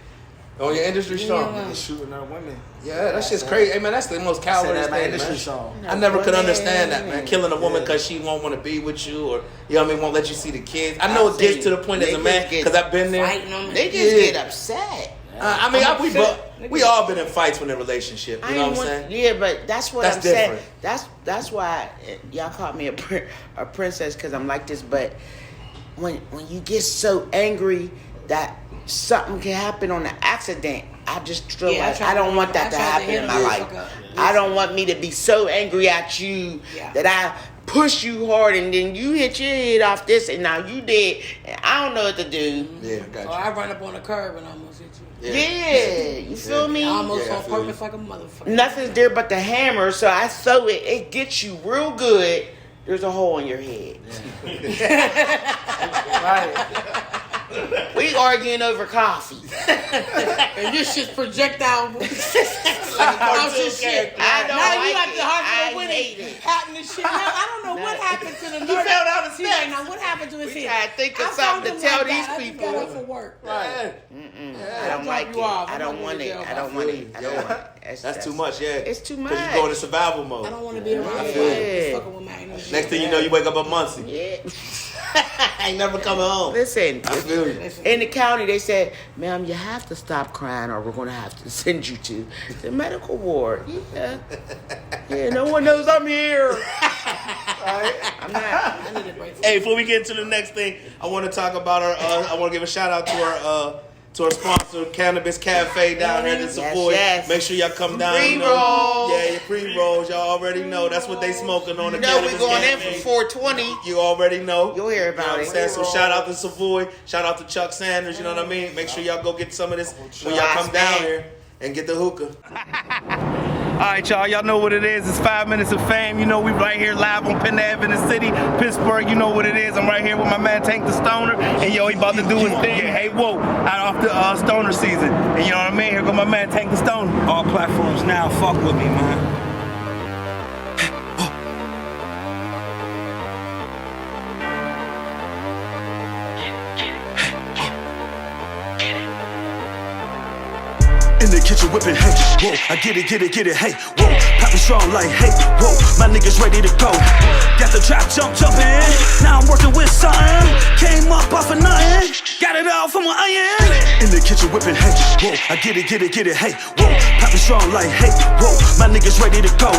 On your industry strong. Yeah. They shooting our women. Yeah, that shit's crazy. Hey man, that's the most I said cowardly that in my thing, industry man. song. I never could understand that, man. Killing a woman because she won't want to be with you, or you know what I mean, won't let you see the kids. I know it gets to the point as a man because I've been there. Fighting them. They just get upset. I mean, we all been in fights in a relationship. You know what I'm saying? Yeah, but that's what That's I'm different. saying. That's why y'all called me a princess because I'm like this. But when you get so angry that something can happen on an accident, I just feel Yeah, like I don't want that to happen in my life. I don't want me to be so angry at you that I push you hard and then you hit your head off this and now you dead and I don't know what to do. Yeah, got Or I run up on the curb and almost hit you. Yeah, you feel me? Almost Yeah, I on feel purpose like a motherfucker. Nothing's there but the hammer, so I throw it. It gets you real good. There's a hole in your head. Right. We arguing over coffee. And this shit's projectile. Like shit. I don't now like you got it. the hospital I with hate it. it. Happened and shit. Now, I don't know what happened to the nurse. fell down the She's like, steps. now what happened to his We head? try to think of I something told to him tell like these that. I people. just got up for work. Right. I don't like it. you off. I I'm don't not want going it. to jail. I don't want it. I don't want it. That's too much, yeah. It's too much. Because you go into survival mode. I don't want to be around feel anybody you. fucking with my energy. Next thing you know, you wake up a monthly. Yeah. Ain't never coming home. Listen, I feel you. in the county, they said, ma'am, you have to stop crying or we're going to have to send you to the medical ward. Yeah. Yeah, no one knows I'm here. I'm not. I need a break. Hey, before we get into the next thing, I want to talk about our. I want to give a shout out to our sponsor, Cannabis Cafe down here in Savoy. Yes. Make sure y'all come down. Pre-rolls. Yeah, your pre-rolls. Y'all already know that's what they smoking on the You know we Cannabis going in Cafe. for 420. You already know. You'll hear about You know what I'm it. saying? So shout out to Savoy. Shout out to Chuck Sanders. You know what I mean? Make sure y'all go get some of this when y'all come down here and get the hookah. All right, y'all know what it is. It's 5 minutes of fame. You know we right here live on Penn Ave in the city, Pittsburgh. You know what it is. I'm right here with my man Tank the Stoner, and yo, he about to do his thing. Hey, whoa, out off the Stoner season. And you know what I mean? Here go my man Tank the Stoner. All platforms now, fuck with me, man. In the kitchen whipping, hey, whoa, I get it, hey, whoa, poppin' strong like, hey, whoa, my niggas ready to go. Got the trap jumpin', now I'm working with something. Came up off of nothing, got it all from an iron. In the kitchen whipping, hey, whoa, I get it, hey, whoa, poppin' strong like, hey, whoa, my niggas ready to go.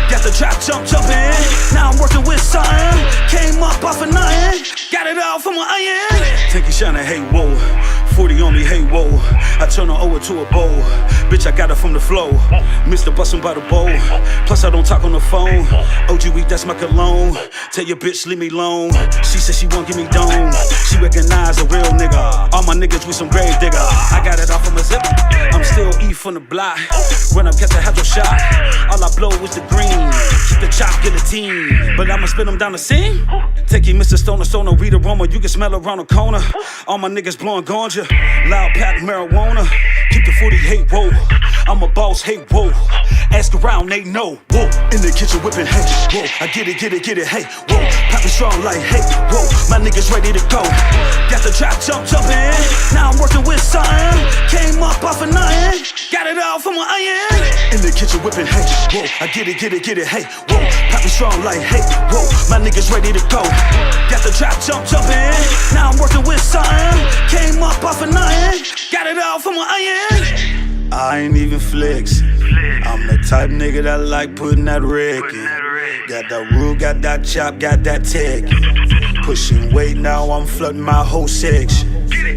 Got the trap jumpin', now I'm working with something. Came up off of nothing, got it all from an iron. Take you shining, hey, whoa. 40 on me, hey, whoa. I turn her over to a bowl. Bitch, I got her from the flow. Mr. Bustin' by the bowl. Plus, I don't talk on the phone. OG weed, that's my cologne. Tell your bitch, leave me alone. She said she won't give me dome. She recognize a real nigga. All my niggas with some grave digger. I got it off of my zip. I'm still E from the block. When I catch a head shot, all I blow is the green. Keep the chop, guillotine. But I'ma spin them down the seam. Take you, Mr. Stoner, weed aroma. You can smell around the corner. All my niggas blowing ganja. Yeah, loud pack marijuana. Keep the 40, hey, whoa. I'm a boss, hey, whoa. Ask around, they know, whoa. In the kitchen whipping, hey, whoa. I get it, hey, whoa. Poppin' strong like, hey, whoa. My niggas ready to go. Got the trap jumpin'. Now I'm working with something. Came up off of nothing. Got it all from an iron. In the kitchen whipping, hey, whoa. I get it, hey, whoa. Poppin' strong like, hey, whoa. My niggas ready to go. Got the trap jumpin'. Now I'm working with something. Came up off of nothing. Got it all from an iron. I ain't even flex. I'm the type nigga that like putting that wreck in. Got that rule, got that chop, got that tech. Pushing weight, now I'm flooding my whole section.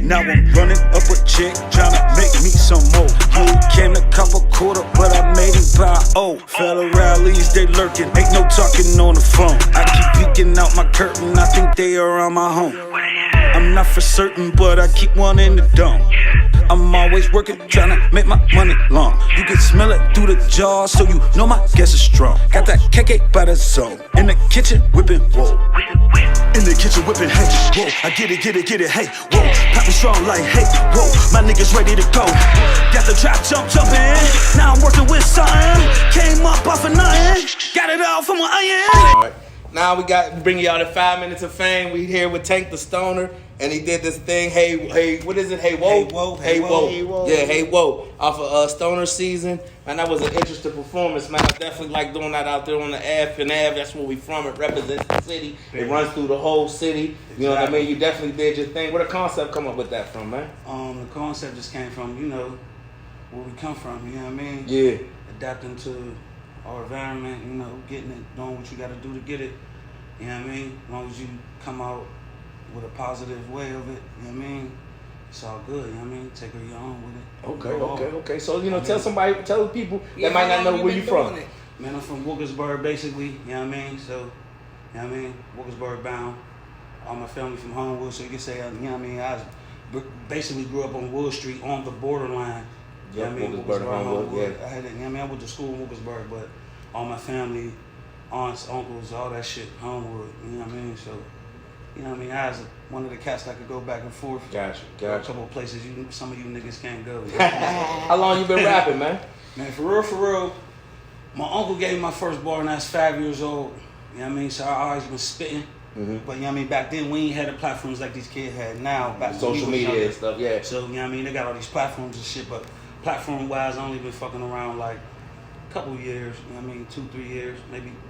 Now I'm running up a check, tryna make me some more. You came a couple quarter, but I made it by Fella rallies, they lurking, ain't no talking on the phone. I keep peeking out my curtain, I think they around my home. I'm not for certain, but I keep one in the dome. I'm always working, tryna make my money long. You can smell it through the jar, so you know my guess is strong. Got that KK by the zone. In the kitchen, whipping, whoa. In the kitchen, whipping, hey, whoa. I get it, hey, whoa. Poppin' strong like, hey, whoa. My niggas ready to go. Got the trap jumpin'. Now I'm working with something. Came up off of nothing. Got it all from an iron. All right. Now we got bringing y'all to 5 minutes of fame. We here with Tank the Stoner, and he did this thing. Hey, what is it? Hey, whoa, hey, whoa. Yeah, hey, whoa. Off of Stoner season, and that was an interesting performance, man. I definitely like doing that out there on the F and Ave. That's where we from. It represents the city. It runs through the whole city. You know what I mean? You definitely did your thing. Where the concept come up with that from, man? The concept just came from, where we come from. You know what I mean? Yeah. Adapting to our environment, getting it, doing what you got to do to get it. You know what I mean? As long as you come out with a positive way of it, you know what I mean? It's all good, you know what I mean? Take her your own with it. Okay. So, tell the people that might not know where you from. Man, I'm from Wilkesburg, basically, you know what I mean? So, you know what I mean? Wilkesburg bound. All my family from Homewood, so you can say, you know what I mean? I basically grew up on Wood Street on the borderline. You know what I mean? Wilkesburg, Homewood, yeah. I went to school in Wilkesburg, but all my family, aunts, uncles, all that shit, Homewood, you know what I mean? So, you know what I mean? I was one of the cats that could go back and forth. Gotcha. A couple of places some of you niggas can't go. How long you been rapping, man? Man, for real, my uncle gave me my first bar when I was 5 years old. You know what I mean? So I always been spitting. Mm-hmm. But you know what I mean? Back then, we ain't had the platforms like these kids had now. Back social media and stuff, yeah. So, you know what I mean? They got all these platforms and shit, but platform-wise, I only been fucking around like a couple years. You know what I mean? 2-3 years,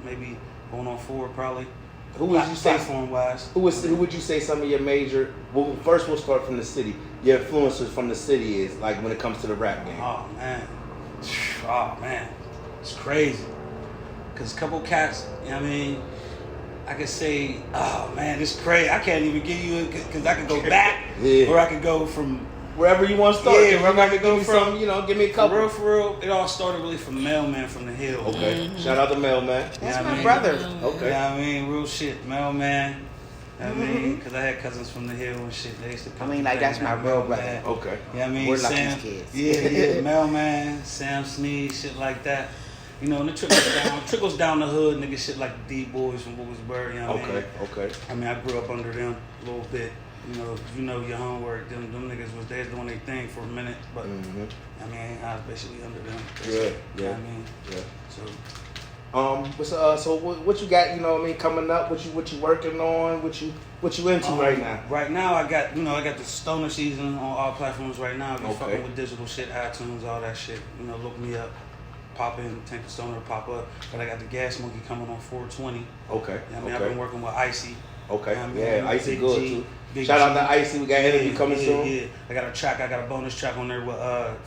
maybe going on 4 probably. Who would you say platform-wise? Who would you say some of your major? Well, first we'll start from the city. Your influencers from the city is like when it comes to the rap game. Oh man, it's crazy. Cause a couple cats, you know what I mean? I could say, oh man, it's crazy. I can't even give you because I could go back, or I could go from wherever you want to start. Yeah, wherever I could go from. Give me a couple. For real, it all started really from Mailman from the Hill. Okay, shout out to Mailman. That's my brother. Okay, you know what I mean, real shit, Mailman. I mean, because I had cousins from the Hill and shit. They used to come. That's my real brother. Okay. You know what I mean? We're Sam, lucky kids. Yeah, Mailman, Sam Sneed, shit like that. You know, and it trickles down the hood, nigga, shit like the D-Boys from Wilkesburg, you know what I mean? Okay. I mean, I grew up under them a little bit. You know your homework. Them niggas was there doing their thing for a minute, but I mean, I was basically under them. Yeah. You know what I mean? Yeah. So, what you got? You know what I mean? Coming up, what you working on? What you into right now? Right now, I got the Stoner season on all platforms right now. I've fucking with digital shit, iTunes, all that shit. Look me up. Pop in, Tank the Stoner, pop up. But I got the Gas Monkey coming on 420. Okay. I mean, I've been working with Icy. Okay. I mean, yeah, Icy Big good G, too. Shout out to Icy. We got an interview coming soon. Yeah. I got a bonus track on there with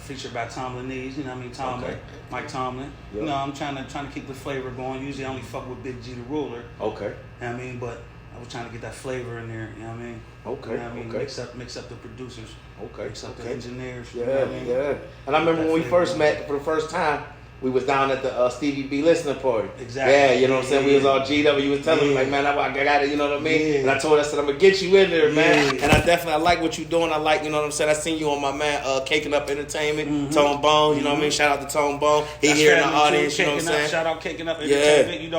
featured by Tomlin Nees. You know what I mean? Tomlin, Mike Tomlin. Yep. I'm trying to keep the flavor going. Usually I only fuck with Big G the Ruler. Okay. You know what I mean? But I was trying to get that flavor in there. You know what I mean? Okay. You know what I mean? Mix up the producers. Okay. Mix up the engineers. Yeah. You know what I mean? Yeah. And I remember when we first met for the first time. We was down at the Stevie B listening party. Exactly. Yeah, you know what I'm saying? We was all G'd up. You was telling me, like, man, I got it, you know what I mean? Yeah. And I told her, I said, I'm going to get you in there, man. And I like what you're doing. I like, you know what I'm saying? I seen you on my man, Caking Up Entertainment, Tone Bone, you know what I mean? Shout out to Tone Bone. He That's here in the audience, you know what I'm saying? Shout out Caking Up Entertainment.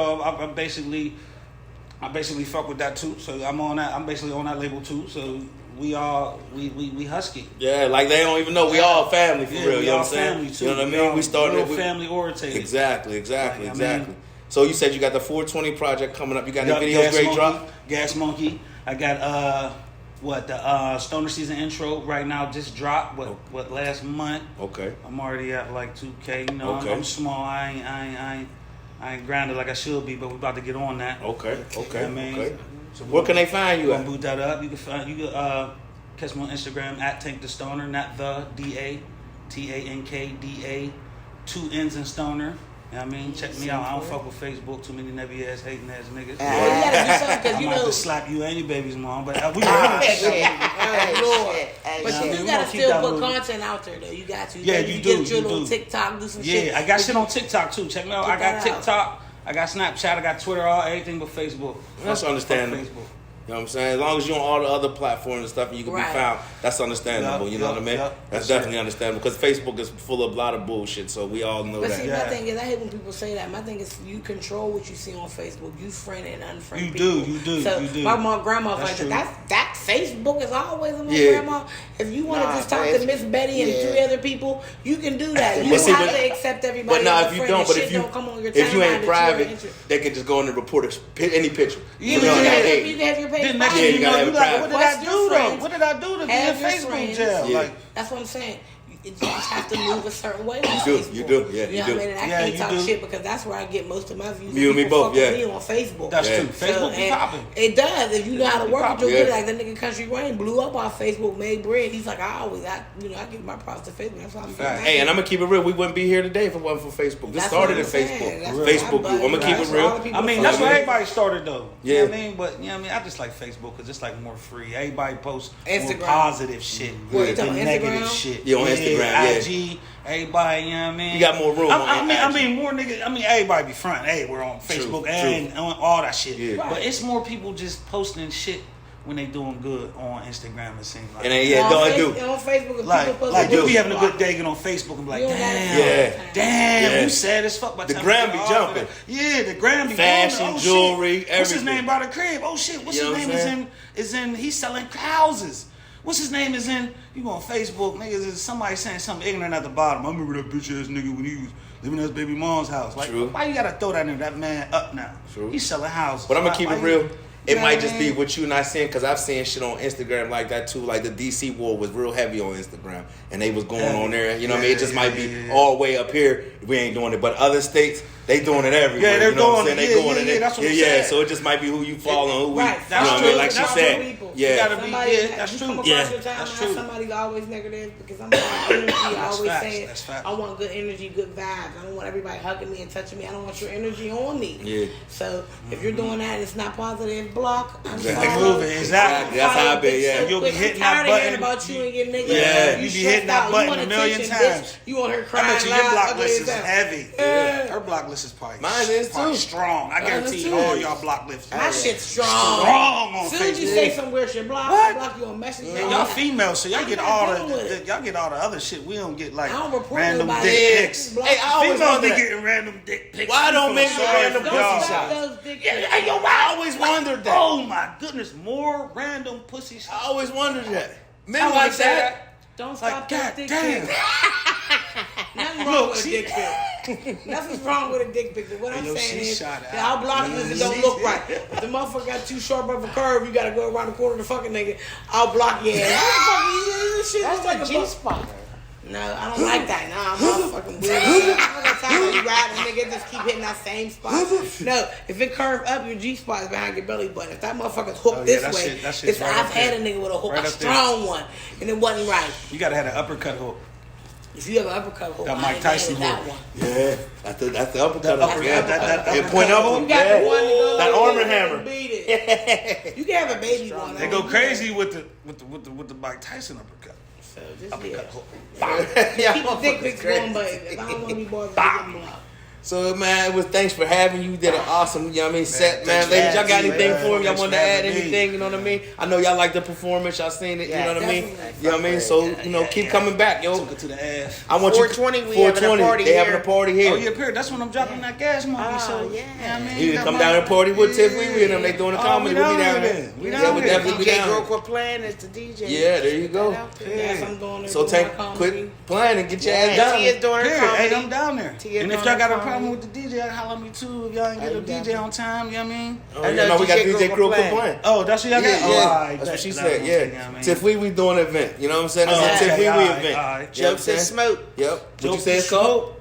I basically fuck with that too. So I'm basically on that label too. So we husky. Yeah, like they don't even know we all family for real. We You know all what I'm saying? family too. You know what I mean? We started real family orientated. Exactly. Like, I mean, So you said you got the 420 project coming up. You got any Gas videos great Monkey, drop? Gas Monkey. I got the Stoner Season intro right now just dropped. Last month? Okay. I'm already at like 2K. You know, Okay. I'm small. I ain't grounded like I should be, but we about to get on that. Okay. You know what I mean? Okay. So where can they find you Gonna at? boot that up. You can catch me on Instagram at Tank the Stoner, not the DA, TANKDA, 2 N's in Stoner. You know what I mean? Check me out. I don't fuck with Facebook. Too many nebby ass, hating ass niggas. Well, you gotta do something because I you might have know. to slap you and your baby's mom, but we But you gotta still put content out there though. You got to. Yeah, you do. Get your little TikTok, do some shit. Yeah, I got shit on TikTok too. Check me out. I got TikTok. I got Snapchat. I got Twitter. Everything but Facebook. That's understandable. Facebook. You know what I'm saying? As long as you're on all the other platforms and stuff and you can be found, that's understandable. You know what I mean? That's definitely understandable because Facebook is full of a lot of bullshit, so we all know but that. See, my thing is, I hate when people say that. My thing is, you control what you see on Facebook. You friend and unfriend people. You do. So my grandma's like that Facebook is always on my grandma. If you want to just talk to Miss Betty and 3 other people, you can do that. You don't have to accept everybody. But if you don't, come on your if you ain't private, they can just go in and report any picture. You can have your page. Then next thing you know, you like, what did I do though? What did I do to be in Facebook jail? Yeah. Like, that's what I'm saying. You just have to move a certain way on Facebook. You do. Yeah, you know what I mean? And I can't talk shit because that's where I get most of my views. You and me both, yeah. Me on Facebook. That's true. Facebook be popping. It does. If you know how to work with your like the nigga Country Wayne blew up on Facebook, made bread. He's like, I give my props to Facebook. That's why I'm doing. Hey, and I'm gonna keep it real. We wouldn't be here today if it wasn't for Facebook. This started in Facebook. Facebook group. I'm gonna keep it real. I mean, that's where everybody started though. Yeah. You know what I mean? But you know what I mean? I just like Facebook because it's like more free. Everybody posts more positive shit than negative shit. Yeah, on Instagram. IG. Everybody, you know what I mean? You got more room. I mean, more niggas. I mean, everybody be front. Hey, we're on Facebook and on all that shit. Yeah. But it's more people just posting shit when they doing good on Instagram. It seems like. And don't do. On Facebook, like you'll be having a good day, get on Facebook and be like, damn, you sad as fuck. The gram be jumping. Yeah, the gram be fashion, jewelry, everything. What's his name by the crib? Oh shit, what's his name is in? He's selling houses. What's his name is in? You go on Facebook, niggas, is somebody saying something ignorant at the bottom. I remember that bitch ass nigga when he was living at his baby mom's house. Like, why you gotta throw that man up now? True. He's selling houses. But I'm gonna keep it real. It might just be what you not seeing, because I've seen shit on Instagram like that too. Like the DC war was real heavy on Instagram, and they was going on there. You know what I mean? It just might be all the way up here. We ain't doing it, but other states they doing it everywhere. Yeah, they're you know doing what I'm saying? it. They going Yeah, it. that's what I'm saying. So it just might be who you follow, who right. you know what I mean? Like she said, you gotta be. Yeah, that's true. That's true. Somebody's always negative because I'm about energy. I always say it. I want good energy, good vibes. I don't want everybody hugging me and touching me. I don't want your energy on me. Yeah. So if you're doing that, and it's not positive. Block. Exactly. That's how I be. Yeah. You'll be hitting that button. Hearing about you and your nigga. Yeah. You be hitting that button a million times. You want her crying. I bet you your block list is heavy. Her block list is probably strong. I guarantee you all y'all block lists. My shit's strong. Strong on Facebook. As soon as you say some weird shit, I block you on Messenger. Y'all females, so y'all get all the other shit. We don't get like I don't report random nobody. dick pics. Hey, I always Females wonder be getting random dick pics. Why don't make random pussy shots? I always wondered that. Oh my goodness, more random pussy shots. I always wondered that. Men like that. Don't stop that dick damn. pic. Nothing wrong with a dick pic. Nothing's wrong with a dick pic. But what I'm saying is, I'll block you if it don't look right. If the motherfucker got too sharp of a curve, you gotta go around the corner to fucking nigga. I'll block your ass. That's like a G-spot. No, I don't like that. Nah, I'm fucking weird. I'm gonna tell you riding nigga just keep hitting that same spot. No, if it curve up, your G spot is behind your belly button. If that motherfucker's hooked this way, it's I've had a nigga with a hook, a strong one, and it wasn't right. You gotta have an uppercut hook. If you have an uppercut hook, that Mike Tyson that hook. one. Yeah, that's the uppercut hook. That point up one. You got the one to go that armor hammer. Beat it. You can have a baby one. They go crazy with the Mike Tyson uppercut. So just uppercut hook. Keep the dick pics going, but if I don't want to be bothered, I'm blocked. So, man, it was thanks for having you. You did an awesome, you know what I mean, set, man. Ladies, y'all got anything for him? Y'all want to add anything, you know what I mean? I know y'all like the performance. Y'all seen it, you know what I mean? You know what I mean? So, you know, keep coming back, yo. Took it to the ass. I want 420, we having a party They here. having a party here. Oh, yeah, period. That's when I'm dropping that gas money. So, yeah. You know what I mean? You can come down and party with Tiffany and them. They doing the comedy. We'll be down there. We Yeah, down we'll there. definitely be DJ down Girl there. quit playing as the DJ. Yeah, there you go. Yes, I'm going there. So quit playing and get your ass down. Tia's doing her Period. comedy. Hey, I'm down there. Tia And if doing y'all got her a problem comedy. with the DJ, holler at me too. If y'all ain't get a DJ on time, you know what I mean? Oh, you know, we got DJ Crew playing. Oh, that's what y'all got? Yeah, Oh, yeah. all right. That's what she That said. was Yeah. it, you know what I mean? Tiff we doing an event. You know what I'm saying? It's Oh, a Tiff okay, we all right, event. all right. You know what I'm Jokes and saying? smoke. Yep. What you Jokes say and it's called?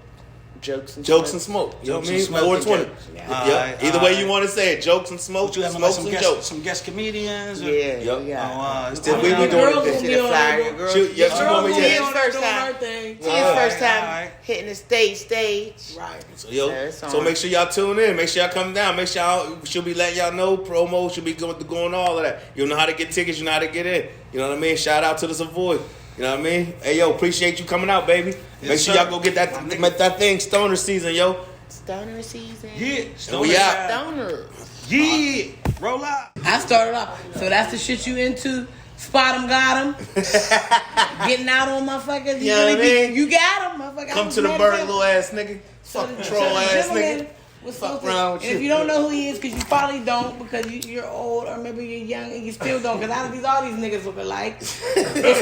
Jokes and Jokes smoke. and smoke. You know what I Jokes mean? and smoke. 420. All Yep. right, Either all way right. you want to say it. Jokes and smoke. What you having Smokes like and some jokes. guest, some guest comedians? Or? Yep. Yeah. Oh, Yeah. it's Tiff we The doing girls it. will This be is the on flyer. there. Your girl. Shoot, yes, you want me Tia's to. first Doing her time. thing. Tia's first all time right. hitting the stage. Right. So make sure y'all tune in. Make sure y'all come down. Make sure she'll be letting y'all know. Promo should be going all of that. You know how to get tickets. You know how to get in. You know what I mean? Shout out to the Savoy. You know what I mean? Hey, yo, appreciate you coming out, baby. Make sure y'all go get that thing, Stoner season, yo. Stoner season. Yeah. We out. Stoner. Yeah. Roll out. I started off. So that's the shit you into. Spot 'em, got 'em. Getting out on motherfuckers. You know what I mean? You got 'em, motherfucker. Come to the bird, little ass nigga. So Fuck the troll ass gentleman nigga. was Fuck supposed around to, with and if you. you don't know who he is, because you probably don't, because you're old, or maybe you're young and you still don't, because all these niggas look alike. It's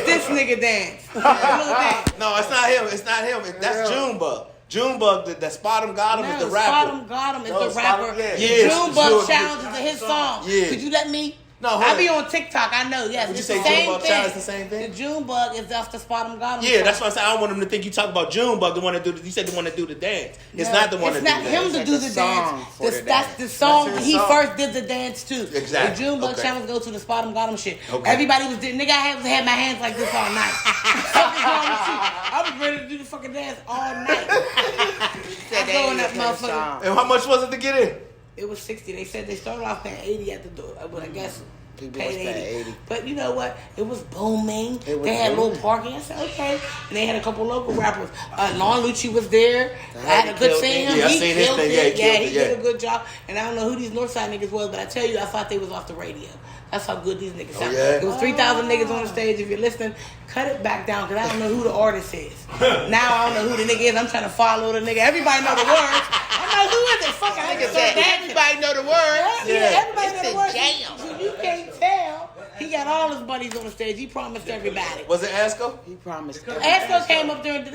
this nigga dance. Look at that. No, it's not him. It's not him. That's Junebug. Junebug, that Spot 'em Got 'em is the rapper. Spot 'em, got 'em is No, the Spot 'em, rapper. yeah. Yes, Junebug June- Challenge is his song. Yeah. Could you let me? No, hold I on. be on TikTok, I know, yes. Would you It's say the same Junebug thing. Challenge is the same thing? The Junebug is just the Spot 'em, got 'em. Yeah, song. that's what I'm saying. I don't want him to think you talk about Junebug, the one that you said the one that do the dance. It's not the one that do the dance. It's not him to do the dance. That's the song. He first did the dance too. Exactly. The Junebug Okay. Challenge go to the Spot 'em, got 'em shit. Okay. Everybody was doing. Nigga, I had my hands like this all night. Fucking wrong with you? I was ready to do the fucking dance all night. I go in that motherfucker. And how much was it to get in? It was 60. They said they started off paying 80 at the door, but I guess People paid was paying 80. 80. But you know what? It was booming. It was They had a booming. little parking. I said, okay. And they had a couple local rappers. Lon Lucci was there. I had a good killed seeing it. him. Yeah, I He seen his killed thing. it. Yeah, he killed it, did yeah. a good job. And I don't know who these Northside niggas was, but I tell you, I thought they was off the radio. That's how good these niggas sound. yeah? It was 3,000 niggas on the stage. If you're listening, cut it back down, because I don't know who the artist is. Now I don't know who the nigga is. I'm trying to follow the nigga. Everybody know the words. I'm like, who is it? Fucking nigga Said so everybody know the words. yeah, everybody It's know the the words. jam. So you can't tell. He got all his buddies on the stage. He promised everybody. Was it Asco? He promised. Asco came up there and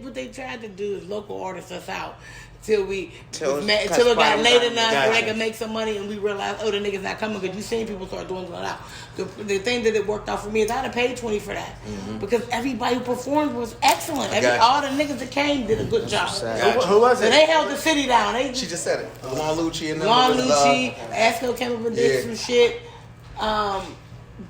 what they tried to do is local artists us out till it got late enough where they could make some money, and we realized, oh, the niggas not coming, because you seen people start doing it out. The thing that it worked out for me is I'd have paid 20 for that, because everybody who performed was excellent. All the niggas that came did a good job. Who was So it? they held the city down. She just said it. Lon Lucci and them. Lon was, Lucci, Asco came up and did Yeah. some shit.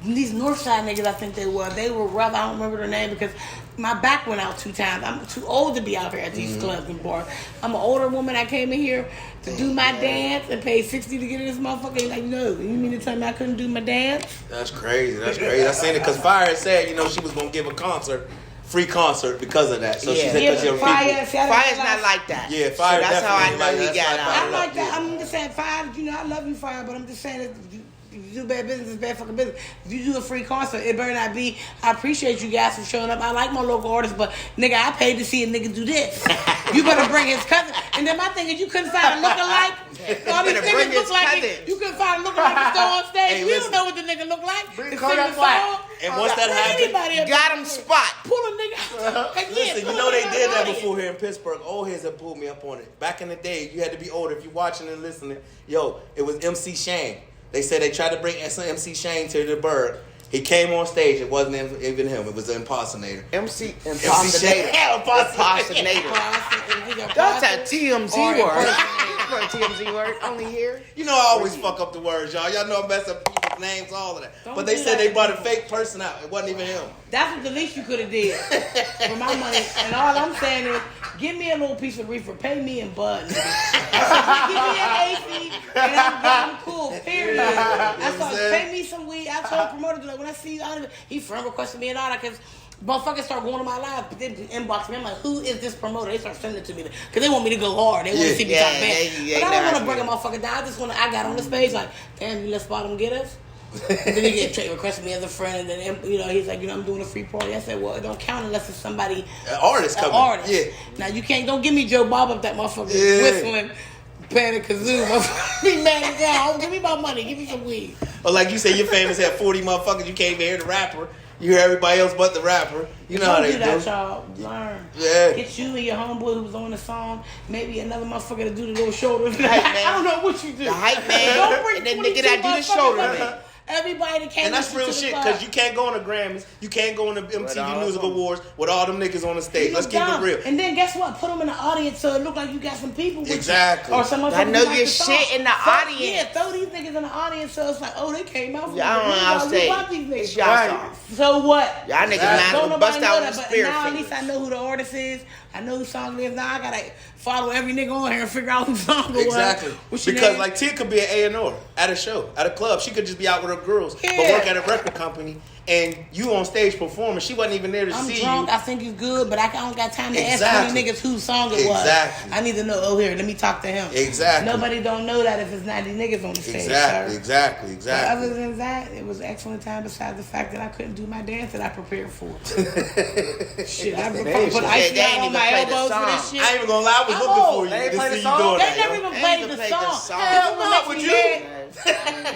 These Northside niggas, I think they were rough. I don't remember their name because my back went out 2 times. I'm too old to be out here at these clubs and bars. I'm an older woman. I came in here to do my dance and paid $60 to get in this motherfucker. He's like, no, you mean to tell me I couldn't do my dance? That's crazy. That's crazy. I seen it because Fire said, she was gonna give a free concert because of that. So she said because your people. Fire's not like that. Yeah, Fire. So that's how I definitely know like he that. got That's why out. I like that. I'm just saying, Fire, I love you, Fire, but I'm just saying that you do bad business, it's bad fucking business. If you do a free concert, it better not be, I appreciate you guys for showing up. I like my local artists, but nigga, I paid to see a nigga do this. You better bring his cousin. And then my thing is, you couldn't find a lookalike. All these niggas look like it. You couldn't find a lookalike to throw on stage. We don't know what the nigga look like. Bring To Kodak sing the Black. song. And once that happened, Got him spot. Pull a nigga. Listen, they did that before here in Pittsburgh. Old heads have pulled me up on it. Back in the day, you had to be older if you watching and listening. Yo, it was MC Shane. They said they tried to bring MC Shane to the Berg. He came on stage. It wasn't even him. It was the impersonator. Impersonator. That's a TMZ word. TMZ word. Only here. You know I always fuck up the words, y'all. Y'all know I mess up people's names, all of that. But they said they brought a fake person out. It wasn't even him. That's what the least you could have did for my money. And all I'm saying is, give me a little piece of reefer. Pay me in bud. Give me an AC, and I'm cool. Period. I thought, pay me some weed. I told promoter, when I see you out of it, he friend requested me and all that, because Motherfuckers start going to my live, but they inbox me. I'm like, who is this promoter? They start sending it to me because they want me to go hard. They want to see me talk bad. But I don't want to bring a motherfucker down. I got on the stage like, damn, you let Spot'em get us. And then he requested me as a friend, and then he's like, I'm doing a free party. I said, well, it don't count unless it's somebody, an artist coming. Artist. Yeah. Now don't give me Joe Bob up that motherfucker whistling. Panic kazoo, be mad as hell. Give me my money, give me some weed. Or like you say, your famous had 40 motherfuckers. You can't even hear the rapper. You hear everybody else but the rapper. You know how they do. Don't do that, y'all. Learn. Yeah. Get you and your homeboy who was on the song. Maybe another motherfucker to do the little shoulders. I don't know what you do. The hype man. Don't bring and then nigga that do the shoulder man. Everybody that came. And that's real shit, because you can't go on the Grammys, you can't go on the MTV Music Awards with all them niggas on the stage. Let's keep it real. And then guess what? Put them in the audience so it look like you got some people with exactly. you. Or some I know your shit in the audience. Yeah, throw these niggas in the audience so it's like, oh, they came out from y'all don't know how to say it's y'all songs. So what? Y'all niggas mad to bust out the spirit. Now at least I know who the artist is. I know who song it is. Now I gotta follow every nigga on here and figure out who song it was. Exactly. Because like Tia could be an A&R at a show, at a club. She could just be out with her girls, but work at a record company. And you on stage performing, she wasn't even there to see you. I'm drunk, I think it's good, but I don't got time to ask 20 niggas whose song it was. Exactly. I need to know, here, let me talk to him. Exactly. Nobody don't know that if it's 90 niggas on the stage. Exactly. But other than that, it was an excellent time besides the fact that I couldn't do my dance that I prepared for. Shit, I put ice on my elbows for this shit. I ain't even gonna lie, I was looking for you to see you doing that. They never even played the song. Hell no, would you?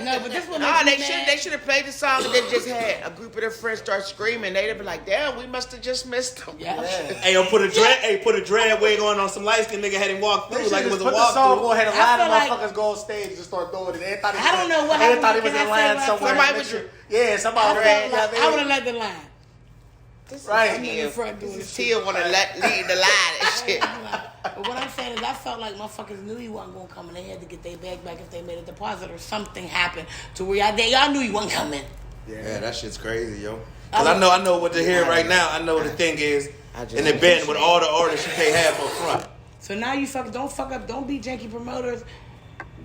No, but this one they should have played the song and then just had a group of their friends start screaming. They'd have been like, damn, we must have just missed them. Yeah. Hey, put a dread wig on some light skin nigga had him walk through like it was a walk through. Put the song, go ahead and line of motherfuckers go on stage and start throwing it. They thought I don't know what happened. They thought he was in line somewhere. Somebody was somebody. I would have let the line. Right. Tia want to lead the line and shit. But what I'm saying is I felt like motherfuckers knew he wasn't going to come and they had to get their bag back if they made a deposit or something happened to where y'all knew he wasn't coming. Yeah, that shit's crazy, yo. Because I know what to hear right now. I know what the thing is in the band with all the artists you pay half up front. So now you don't fuck up. Don't be janky promoters.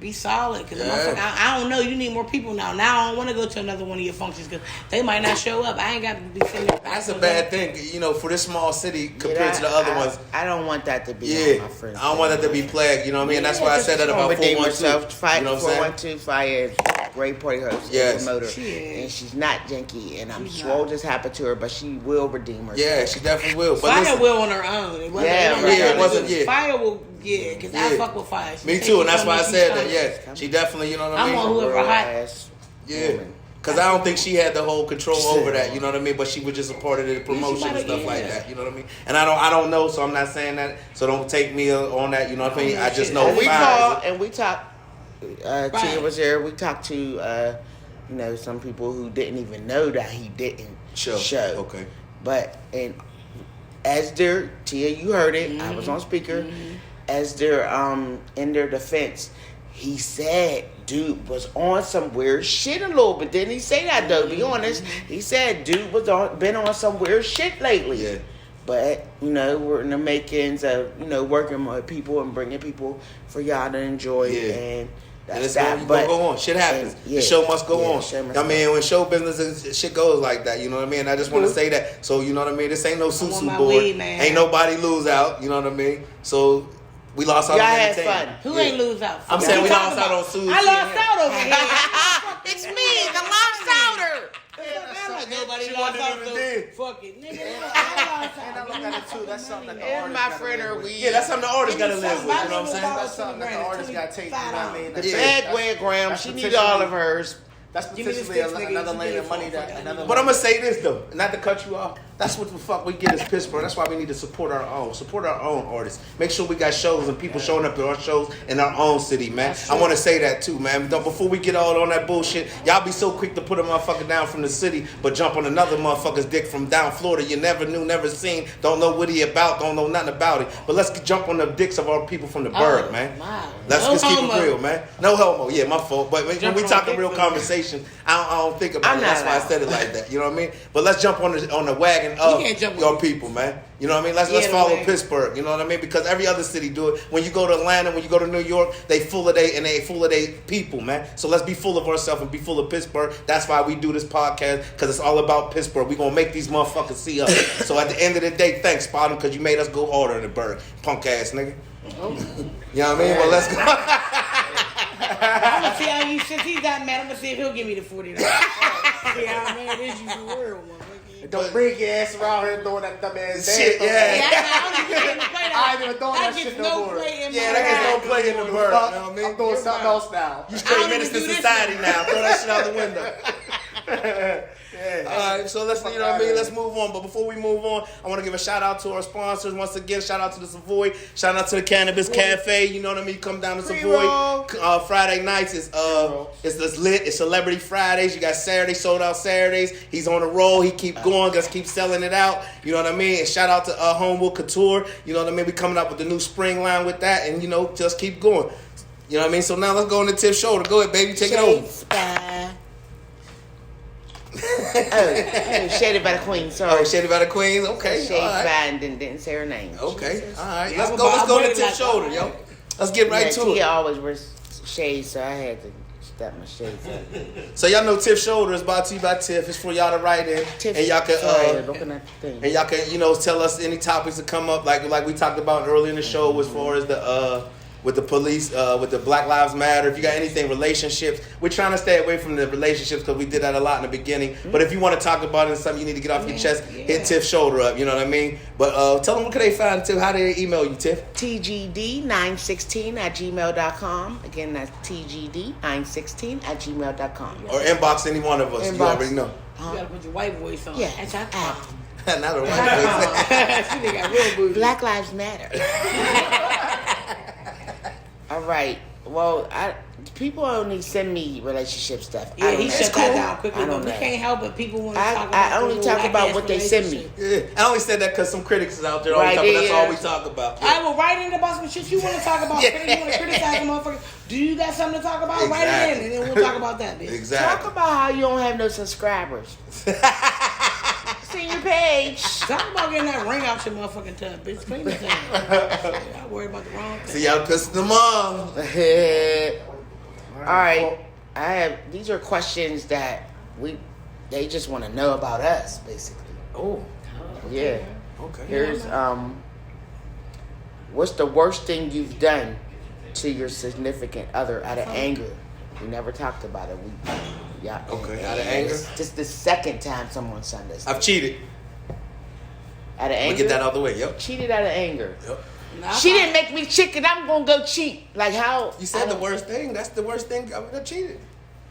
Be solid, because I don't know. You need more people now. Now I don't want to go to another one of your functions because they might not show up. I ain't got to be sitting there. That's a bad thing, for this small city compared to the other ones. I don't want that to be my friends. I don't want that to be plagued. You know what I mean? And that's why I said that about 412. 412 Fire, great party host, promoter, and she's not janky. And I'm sure this happened to her, but she will redeem herself. Yeah, she definitely will. But Fire will on her own. It wasn't. Fire will. Yeah, because I fuck with Fire. Me too, and that's why I said that. Yeah, she definitely, you know what I mean. I'm on whoever hot. Yeah, because I don't think she had the whole control over that. You know what I mean? But she was just a part of the promotion and stuff like that. You know what I mean? And I don't know, so I'm not saying that. So don't take me on that. You know what I mean? I just know. We called and we talked. Tia was there. We talked to some people who didn't even know that he didn't show. Okay. But as their Tia, you heard it. I was on speaker. Mm-hmm. As they're in their defense, he said dude was on some weird shit a little bit. Didn't he say that though? Be honest. He said dude was been on some weird shit lately. Yeah. But we're in the makings of working with people and bringing people for y'all to enjoy. Yeah. And that's that. But go on. Shit happens. The show must go on. I mean, when show business, shit goes like that. You know what I mean? I just want to say that. So you know what I mean? This ain't no susu board. Ain't nobody lose out. You know what I mean? So. We lost out on entertainment. Had fun. Who ain't lose out? I'm saying we lost out on Susie. I lost out over here. It's me, the lost outer. Nobody lost out though. Fuck it, nigga. I lost out. And I look at it too. That's something that the and artist my friend are Yeah, that's something the artist gotta live with. You know what I'm saying? That's something that the artist got to take. You know what I mean? The bag weigh a gram. She need all of hers. That's potentially another lane of money that. But I'm gonna say this though, not to cut you off. That's what the fuck we get as Pittsburgh. That's why we need to support our own artists. Make sure we got shows and people showing up to our shows in our own city, man. I want to say that too, man. Before we get all on that bullshit, y'all be so quick to put a motherfucker down from the city, but jump on another motherfucker's dick from down Florida. You never knew, never seen, don't know what he about, don't know nothing about it. But let's jump on the dicks of our people from the burg, man. Wow. Let's just keep it real, man. No homo. Yeah, my fault. But when we talking real conversation, I don't think about it. That's why I said it like that. You know what I mean? But let's jump on the wagon tagging your people, man. You know what I mean? Let's follow Pittsburgh. You know what I mean? Because every other city do it. When you go to Atlanta, when you go to New York, they full of they people, man. So let's be full of ourselves and be full of Pittsburgh. That's why we do this podcast, because it's all about Pittsburgh. We gonna make these motherfuckers see us. So at the end of the day, thanks, Spot'em, because you made us go harder in the bird, punk ass nigga. Oh. You know what I mean? Well, let's go. I'm gonna see how since he's that mad, I'm gonna see if he'll give me the $40. See how mad is you for real, motherfucker. Don't bring your ass around here throwing that dumb ass shit. I ain't even throwing that shit no more. That gets no play in the bird. You know what I mean? I'm doing something else now. You straight Menace to Society now. Throw that shit out the window. All right, so let's let's move on. But before we move on, I want to give a shout out to our sponsors once again. Shout out to the Savoy. Shout out to the Cannabis Cafe. You know what I mean? Come down to Savoy. Friday nights is it's lit. It's Celebrity Fridays. You got Saturday sold out Saturdays. He's on a roll. He keep going. Just keep selling it out. You know what I mean? And shout out to Homewood Couture. You know what I mean? We coming up with the new spring line with that, and just keep going. You know what I mean? So now let's go on the Tiff shoulder. Go ahead, baby. Take it over. Shaded by the Queen, sorry. Oh, Shaded by the Queen, okay. Shaded by and didn't say her name. Okay, all right. Let's go to Tiff shoulder, yo. Let's get right to it. He always wears shades, so I had to step my shades up. So y'all know Tiff shoulder is brought to you by Tiff. It's for y'all to write in. Tiff, and y'all can looking at the thing. And y'all can, tell us any topics that come up, like we talked about earlier in the show as far as the with the police, with the Black Lives Matter. If you got anything, relationships, we're trying to stay away from the relationships because we did that a lot in the beginning. Mm-hmm. But if you want to talk about it and something you need to get off your chest, hit Tiff shoulder up. You know what I mean? But tell them, what can they find, Tiff? How do they email you, Tiff? TGD916@gmail.com. Again, that's TGD916@gmail.com. Or inbox any one of us. You already know. You gotta put your white voice on. Yeah. Not a white voice. She got real booty. Black Lives Matter. All right. Well, people only send me relationship stuff. Yeah, he shut that down quickly. But we can't help it. People want to talk about. I only talk about what they send me. Yeah, I only said that because some critics is out there. That's all we talk about. I will write in about some shit you want to talk about. You want to criticize a motherfucker. Do you got something to talk about? Exactly. Write it in, and then we'll talk about that, bitch. Exactly. Talk about how you don't have no subscribers. See your page. Talk about getting that ring out your motherfucking tub, bitch. Clean the thing. I worry about the wrong thing. See, y'all pissing them off. All right. These are questions that they just want to know about us, basically. Oh. Yeah. Okay. Here's what's the worst thing you've done to your significant other out of anger? We never talked about it. Okay, out of anger? Just the second time someone sent us. I've cheated. Out of anger? We'll get that out of the way, yep. Cheated out of anger. Yep. She didn't make me chicken. I'm going to go cheat. Like how? You said the worst thing. That's the worst thing. I'm going to cheat.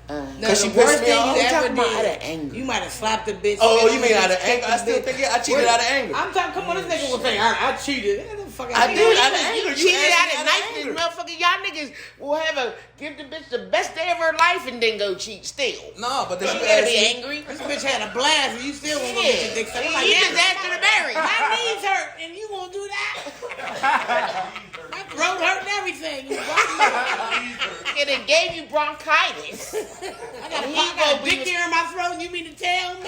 Because she pissed me off. Out of anger. You might have slapped the bitch. Oh, you mean out of anger? I still think I cheated out of anger. I'm talking. Come on, this nigga was saying I cheated. I did out of anger. You cheated out of niceness, motherfucker. Y'all niggas will give the bitch the best day of her life and then go cheat still. No, but she gotta be angry. This bitch had a blast and you still won't go get your dick sucked. You just asked her to marry. My knees hurt and you gonna do that? My throat hurt and everything. And it gave you bronchitis. I got a dick here in my throat. You mean to tell me? I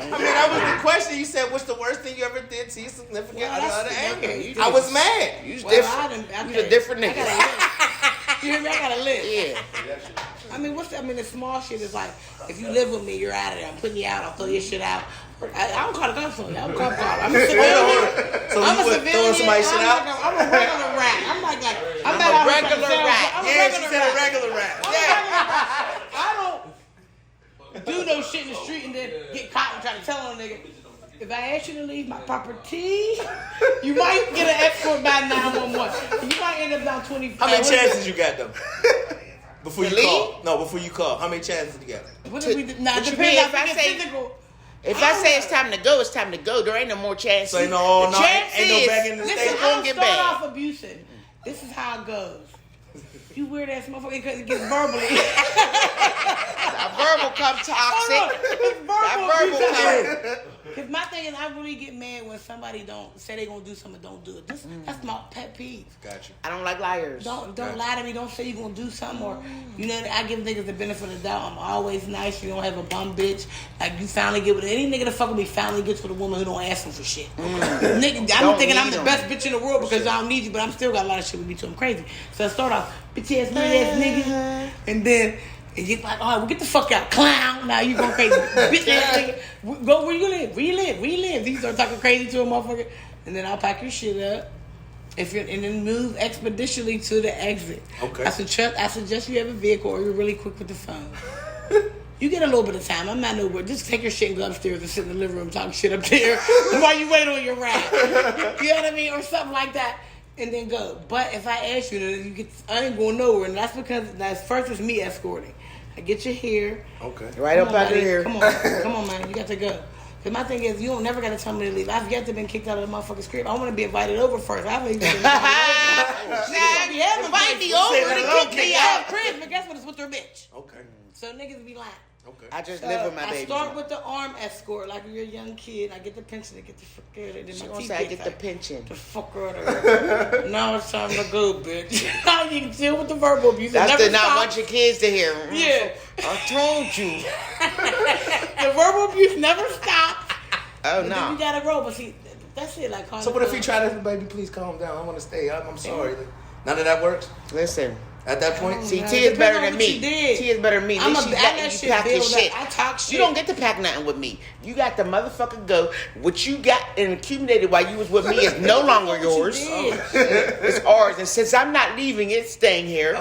mean, that was the question. You said, "What's the worst thing you ever did to your significant other out of anger?" I was mad. You was different. You a different nigga. You hear me? I gotta live. Yeah. I mean, the small shit is like, if you live with me, you're out of there. I'm putting you out. I'll throw your shit out. I don't call the cops on you. I'm a cop call. I'm a civilian. So I'm a civilian. Throwing somebody's shit out? I'm a regular rat. I'm a regular rat. Yeah, she said a regular rat. I don't do no shit in the street and then get caught and try to tell on a nigga. If I ask you to leave my property, you might get an escort by 911. You might end up down 25. How many chances you got though? Before you call? No, before you call. How many chances you got? What if we did? Nah, depends if I say physical. If I say it's time to go, it's time to go. There ain't no more chances. So ain't no back in the state. I'll start off abusing. This is how it goes. You weird ass motherfucker, because it gets verbally. That verbal come toxic. That verbal come. Because my thing is, I really get mad when somebody don't say they gonna do something, don't do it. That's my pet peeve. Gotcha. I don't like liars. Don't lie to me. Don't say you gonna do something, or I give niggas the benefit of the doubt. I'm always nice. You don't have a bum bitch. Like you finally get with any nigga that fuck with me. Finally gets with a woman who don't ask him for shit. Nigga, I'm thinking I'm the best bitch in the world because I don't need you, but I'm still got a lot of shit with me too. I'm crazy. So I start off bitch ass nigga, and then. And you like, all right, well, get the fuck out, clown. Now you going crazy. Bitch ass nigga. Go where you live. Where you live. You start talking crazy to a motherfucker. And then I'll pack your shit up. And then move expeditiously to the exit. Okay. I suggest you have a vehicle or you're really quick with the phone. You get a little bit of time. I'm not nowhere. Just take your shit and go upstairs and sit in the living room talking shit up there while you wait on your ride. You know what I mean? Or something like that. And then go. But if I ask you, I ain't going nowhere. And that's because first it's me escorting. I get your hair. Okay. Right up out of here. Come on, man. You got to go. Because my thing is, you don't never got to tell me to leave. I've yet to been kicked out of the motherfucking crib. I want to be invited over first. I haven't even been invited over. Invite me over to kick me out of the crib. But guess what? It's with their bitch. Okay. So niggas be lying. Okay. I just live with my baby. I start with the arm escort, like you're a young kid. I get the pension to get the fuck out of there. She gonna say I get the pension. The fuck out of there. Now it's time to go, bitch. Now you can deal with the verbal abuse. That's the not want your kids to hear. Yeah. I told you. The verbal abuse never stops. Oh, no. Then you gotta roll, but see, that's it. Like, so what if he tried to, baby, please calm down. I want to stay. I'm sorry. None of that works? Listen. At that point? See, T is better than me. T is better than me. At least she's letting you pack your shit. I talk shit. You don't get to pack nothing with me. You got the motherfucker go. What you got and accumulated while you was with me is no longer yours. It's ours. And since I'm not leaving, it's staying here.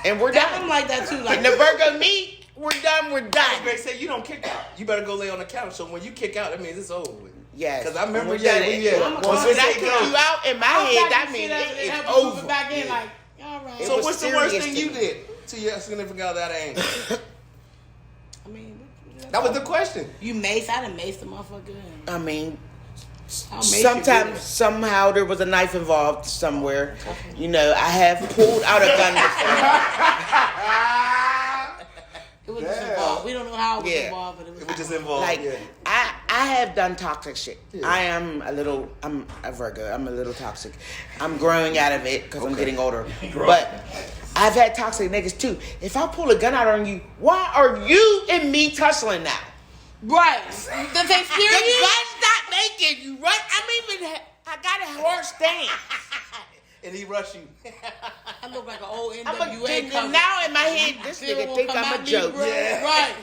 And we're done. I'm like that too. Like and the Virgo me, we're done. We're done. They say you don't kick out. You better go lay on the couch. So when you kick out, that means it's over with. Yes. Because I remember, once I kick you out in my head, that means it's over. Back in, like, all right. So what's the worst thing you did to your significant other that ain't? I mean, that was the question. You maced. I done maced the motherfucker. I mean, sometimes, somehow, there was a knife involved somewhere. You know, I have pulled out a gun before. It was just involved. We don't know how it was involved, but it was just involved. Like, I have done toxic shit. Yeah. I'm a Virgo. I'm a little toxic. I'm growing out of it because I'm getting older. But I've had toxic niggas too. If I pull a gun out on you, why are you and me tussling now? Right. Does they scare you? The gun's not making you run. I got a hard stance. And he rushed you. I look like an old NWA cover. Now in my head, this nigga think I'm a joke. Yeah. Right.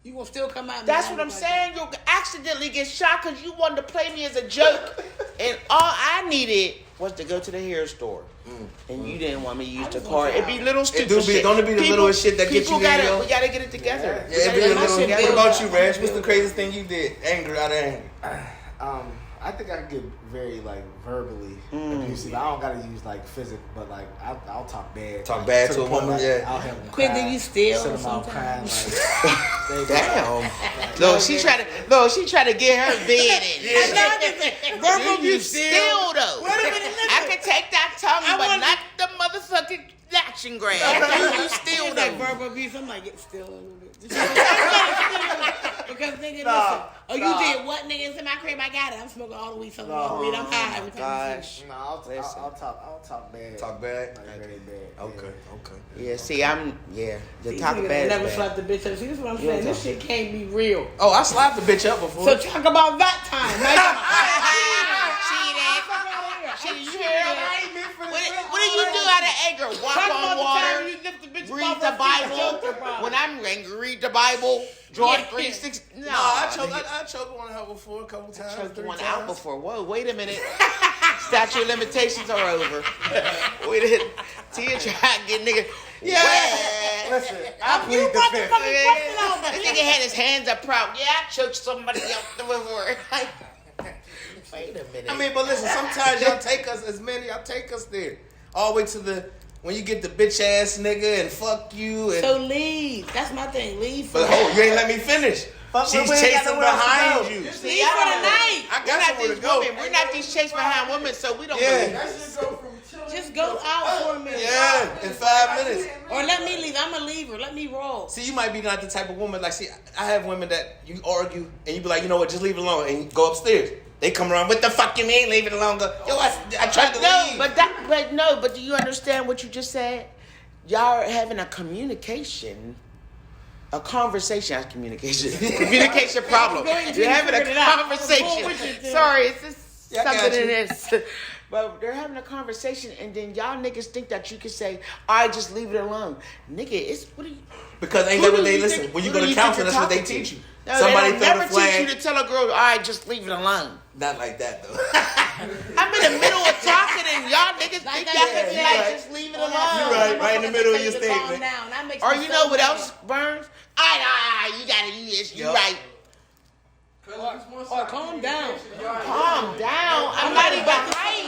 You gonna still come out. That's what I'm saying. You'll accidentally get shot because you wanted to play me as a joke. And all I needed was to go to the hair store. And you didn't want me to use the car. It'd be little stupid shit. Don't it be the littlest shit that gets you there? We gotta get it together. Yeah, it'd be the little. What about you, Reg? What's the craziest thing you did? Anger out of anger. I think I can get very verbally abusive. I don't gotta use physical, but I'll talk bad. Talk bad to a woman, yeah. I'll have them Quick, cry. then you steal Send or them out something. crying. Damn. No, she tried to get her bed in. Verbal abuse still though. I can take that tongue, but not the motherfucking action grab. You still that verbal abuse. I'm like, get still a little bit. Because nigga, listen. You did what, nigga? It's in my crib. I got it. I'm smoking all the weed. So all the weed. I'm high every time. Gosh. No, I'll talk bad. Talk bad. Very bad. Okay. Yeah. See, the talk bad. Never slapped the bitch up. See, this is what I'm saying. This shit can't be real. Oh, I slapped the bitch up before. So talk about that time. What do you do out of anger? Walk on water, read the Bible. When I'm angry, read the Bible. John 3:6. No, I choked one out before a couple times. Choked one out before. Whoa, wait a minute. Statute of limitations are over. Wait a minute. Tia tried to get nigga. Yeah. Listen, I plead the fifth. That nigga had his hands up proud. Yeah, I choked somebody else before. Wait a minute. I mean, but listen, sometimes y'all take us there. All the way to when you get the bitch ass nigga and fuck you. And, so leave. That's my thing. Leave. But you ain't let me finish. She's chasing behind you. Leave for the night. I got somewhere to go. We're not these chase behind women, so we don't. Just go out for a minute. Yeah, in 5 minutes. Or let me leave. I'm a leaver. Let me roll. See, you might be not the type of woman, like, see, I have women that you argue, and you be like, you know what, just leave it alone, and go upstairs. They come around, what the fuck you mean, leave it alone? Go, yo, I tried to leave. But do you understand what you just said? Y'all are having a communication problem. You're having a conversation. Sorry, it's just something in this. But they're having a conversation, and then y'all niggas think that you can say, all right, just leave it alone. Nigga, what do you... Because ain't that what they listen. When you go to counseling, that's what they teach you. No, Somebody they throw never the flag. teach you to tell a girl, all right, just leave it alone. Not like that, though. I'm in the middle of talking, and y'all niggas think y'all can say, right. just leave it alone. You're right in the middle of your statement. Or you know what else, Burns? You got it. You right. Or calm down. Calm down. I'm not even right.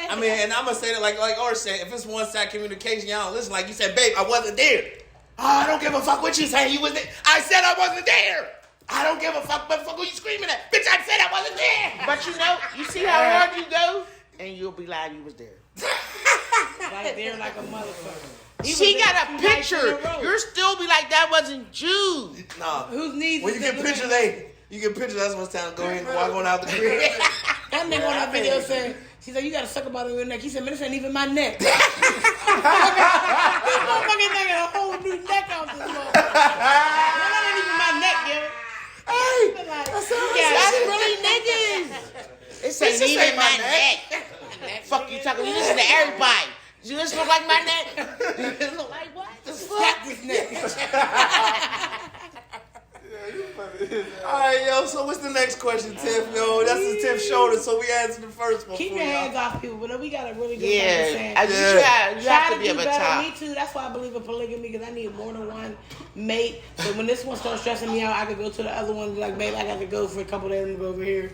I mean, and I'm gonna say that like Art said, if it's one-side communication, y'all don't listen. Like you said, babe, I wasn't there. Oh, I don't give a fuck what you say. You was there. I said I wasn't there. I don't give a fuck. What the fuck are you screaming at? Bitch, I said I wasn't there. But you see how hard you go, and you'll be lying you was there. Right there like a motherfucker. She got a picture. You'll still be like, that wasn't you. Nah. Whose needs? When you get pictures, that's when it's time to go ahead and walk on out the crib. That nigga on that video said, she said, you got to suck about your neck. He said, man, this ain't even my neck. This motherfucking thing got a whole new neck off this motherfucker. Man, that ain't even my neck, yo. Hey, that's really niggas. This ain't even my neck. Fuck you talking. You listen to everybody. You just look like my neck. You just look like what? Slap this neck. Alright, yo, so what's the next question, Tiff? Yo, that's the Tiff shoulder, so we answered the first one. Keep your hands off people, but we got a really good you have to be able to talk. Me too. That's why I believe in polygamy, because I need more than one mate. So when this one starts stressing me out, I could go to the other one, like, babe, I got to go for a couple days and go over here.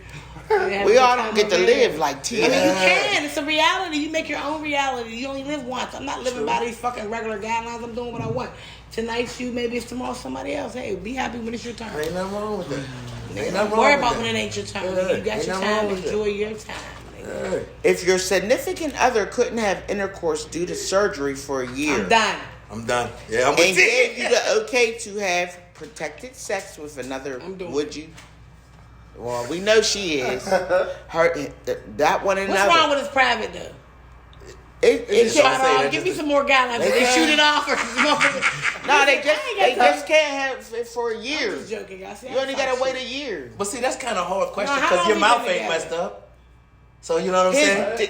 We all don't get to live like Tia. I mean, you can. It's a reality. You make your own reality. You only live once. I'm not living by these fucking regular guidelines. I'm doing what I want. Tonight's you, maybe it's tomorrow somebody else. Hey, be happy when it's your turn. Ain't nothing wrong with that. Ain't nothing Don't wrong worry with about that. when it ain't your turn. You got your time. Enjoy your time. If your significant other couldn't have intercourse due to surgery for a year, I'm done. Yeah, I'm with and gave you the okay to have protected sex with another, would you? Well, we know she is. That one and another. What's wrong with his private though? Give me some more guidelines. They shoot it off or no, they just can't have it for a year. I'm just joking, guys. You only gotta wait a year. But see, that's kind of a hard question because your mouth ain't messed up. So you know what I'm saying?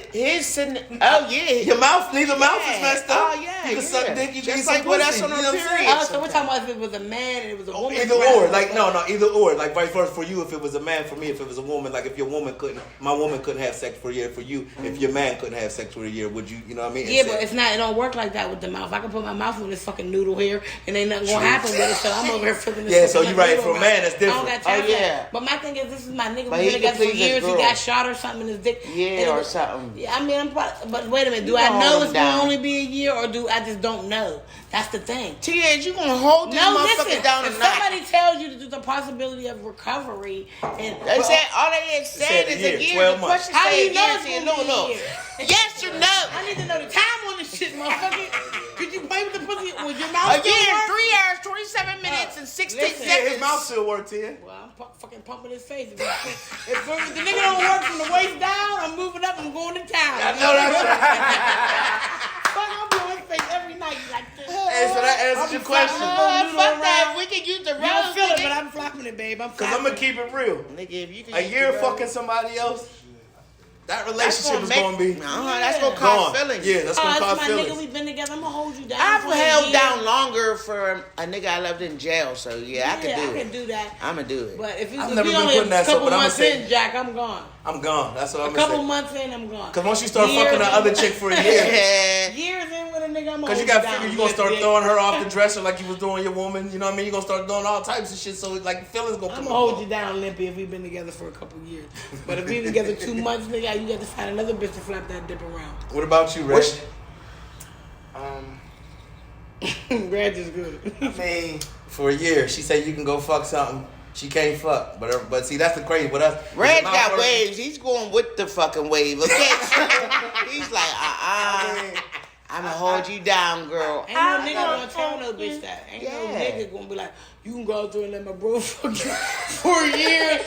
Your mouth, neither mouth is messed up. Oh yeah, you can suck dick, you can just suck like what pussy. us on You know what I'm saying? Oh, so we're talking about if it was a man and it was a woman. Either or, like no, either or, like vice versa for you. If it was a man, for me, if it was a woman, like if your woman couldn't, my woman couldn't have sex for a year. For you, if your man couldn't have sex for a year, would you? You know what I mean? Yeah, but it's not. It don't work like that with the mouth. I can put my mouth in this fucking noodle here, and ain't nothing gonna happen with it. So I'm over here flipping this. Yeah, so you right. For a man, that's different. I don't got time for that. But my thing is, this is my nigga. But We've been together for please his years. He girl. got shot or something in his dick. Yeah, or something. Yeah, I mean, but wait a minute. Do You I gonna know hold it's him gonna down. only be a year, or do I just don't know? That's the thing. Tia, you gonna hold this motherfucker down if or not? somebody tells you there's a possibility of recovery, and They said all they had said is a year. The question How do say you know it's again, gonna be a no. year? Yes or no? I need to know the time on this shit, motherfucker. Could you play with the pussy with your A mouth? year, 3 hours, 27 minutes, and 16 listen, seconds. His mouth still works, Tia. Well, I'm fucking pumping his face. If the nigga don't work from the waist down, I'm moving up. I'm going to town. I know that's right. Fuck, I'm doing his face every night like this. Hey, so that answers your question. Fuck that. We can use the You don't rose. feel it, but I'm flopping it, babe. Because I'm going to keep it real. Nigga, if you can A use year the fucking somebody else, that relationship is make- going to be that's gonna cause gone. feelings. Yeah, that's going to cause my feelings. nigga. We've been together. I'm gonna hold you down. I've for a held year. down longer for a nigga I loved in jail, so yeah, I can do it. that. I'm gonna do it. But if I've it's never been only putting a that, so, couple but I'ma months say- in, Jack, I'm gone. I'm gone. That's what I'm A going to couple say. months in, I'm gone. Because once you start fucking the other chick for a year, Years in with a nigga, I'm because you got to figure you're going to start throwing her off the dresser like you was doing your woman. You know what I mean? You're going to start doing all types of shit, so like feelings going to I'm come gonna up. hold you down, Limpy, if we've been together for a couple years. But if we've been together 2 months, nigga, you got to find another bitch to flap that dip around. What about you, Reg? Reg is good. I mean, for a year, she said you can go fuck something. She can't fuck, but see that's the crazy with us. Reg got waves. He's going with the fucking wave. Okay, he's like, I'm gonna hold you down, girl. Ain't no nigga gonna tell no bitch that. Ain't no nigga gonna be like, you can go out there and let my bro fuck you for a year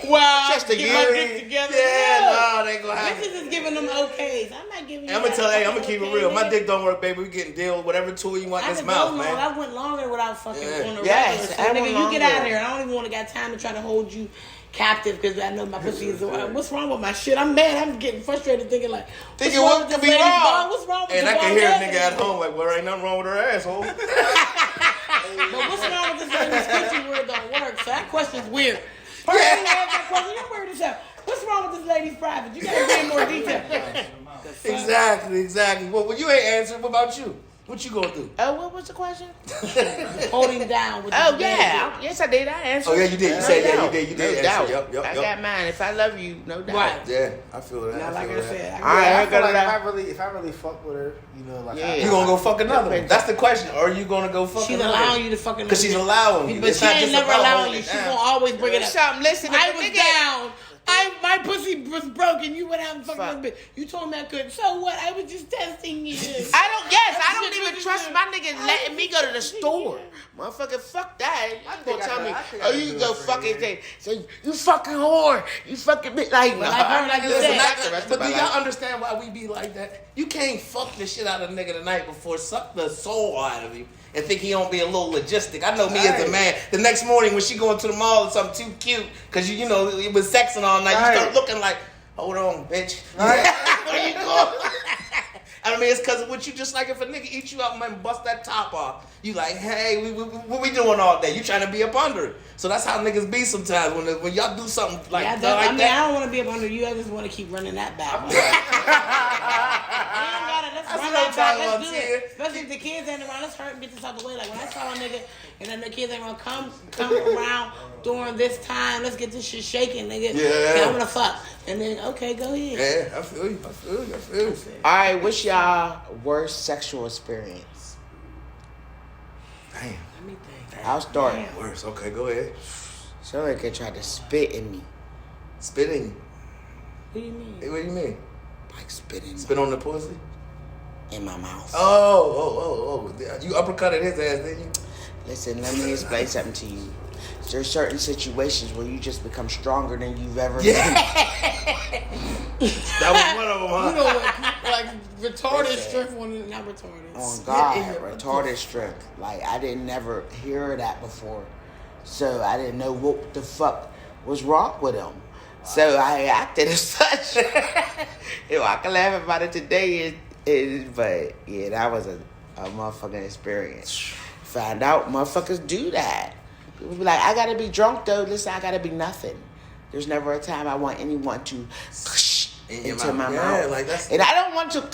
while just a get year. my dick together. Yeah, no, they gonna happen. Bitches is giving them okays. I'm not giving you I'm gonna keep it real. My nigga. dick don't work, baby. We getting deal with whatever tool you want in this mouth, man. I went longer without fucking on the regular. Yes, So, nigga, you get out of here. I don't even want to got time to try to hold you captive because I know my pussy is. What's wrong with my shit? I'm mad. I'm getting frustrated thinking like, Thinking what could be wrong? What's wrong with And the I can hear a ball nigga head? at home like, well, ain't nothing wrong with her asshole. But what's wrong with this lady's pussy where it don't work? So that question's weird. First thing I ask that question, you're weird as hell. What's wrong with this lady's private? You gotta get in more detail. Exactly. Well, you ain't answering. What about you? What you gonna do? Oh, what was the question? Hold him down. With Oh, the yeah. Yes, I did. I answered. Oh, yeah, you did. You said you did No answer. doubt. Yep. I got mine. If I love you, no doubt. Right. Yeah, I feel that. Now, like I said, I feel like if I really fuck with her, you know, like you gonna go fuck another one. That's the question. Are you gonna go fuck she's another one? allowing you to fucking. Because she's allowing you. But It's she not ain't just never about allowing holding you. it She's down. gonna always bring it up. Something. Listen, I was down. My pussy was broken. You went out and fucking this bitch. You told me I couldn't. So what? I was just testing you. I don't even trust my niggas letting me go to the store. Motherfucker, fuck that. You gonna tell me, you can go fucking thing. So you fucking whore. You fucking bitch. Like you said. But do y'all understand why we be like that? You can't fuck the shit out of a nigga the night before, suck the soul out of you, and think he don't be a little logistic. I know me as a man. The next morning when she going to the mall or something too cute, because you know it was sexing all night, you start looking like, hold on, bitch. Where you going? I mean, it's because of what you just like. If a nigga eat you up and bust that top off, you like, hey, what we doing all day? You trying to be up under it. So that's how niggas be sometimes when y'all do something like that. I don't want to be up under you. I just want to keep running that back. Let's do it. Especially if the kids ain't around. Let's hurt and get this out the way. Like when I saw a nigga and the kids ain't gonna come around during this time. Let's get this shit shaking, nigga. Yeah. I'm gonna fuck. And then okay, go ahead. Yeah, I feel you. All right, what's y'all worst sexual experience? Damn. Let me think. I'll start. Worse. Okay, go ahead. Somebody tried to spit in me. Spitting. What do you mean? Hey, what do you mean? Like spitting. Spit on the pussy? In my mouth. Oh. You uppercutted his ass, didn't you? Listen, let me explain something to you. There's certain situations where you just become stronger than you've ever been. That was one of them, huh? You know, like retarded strength, not retarded. On God, retarded strength. Like I didn't never hear that before, so I didn't know what the fuck was wrong with him. So I acted as such. I can laugh about it today, but yeah, that was a motherfucking experience. Found out motherfuckers do that. People be like, I gotta be drunk though. Listen, I gotta be nothing. There's never a time I want anyone to into my mouth. Like and I don't want to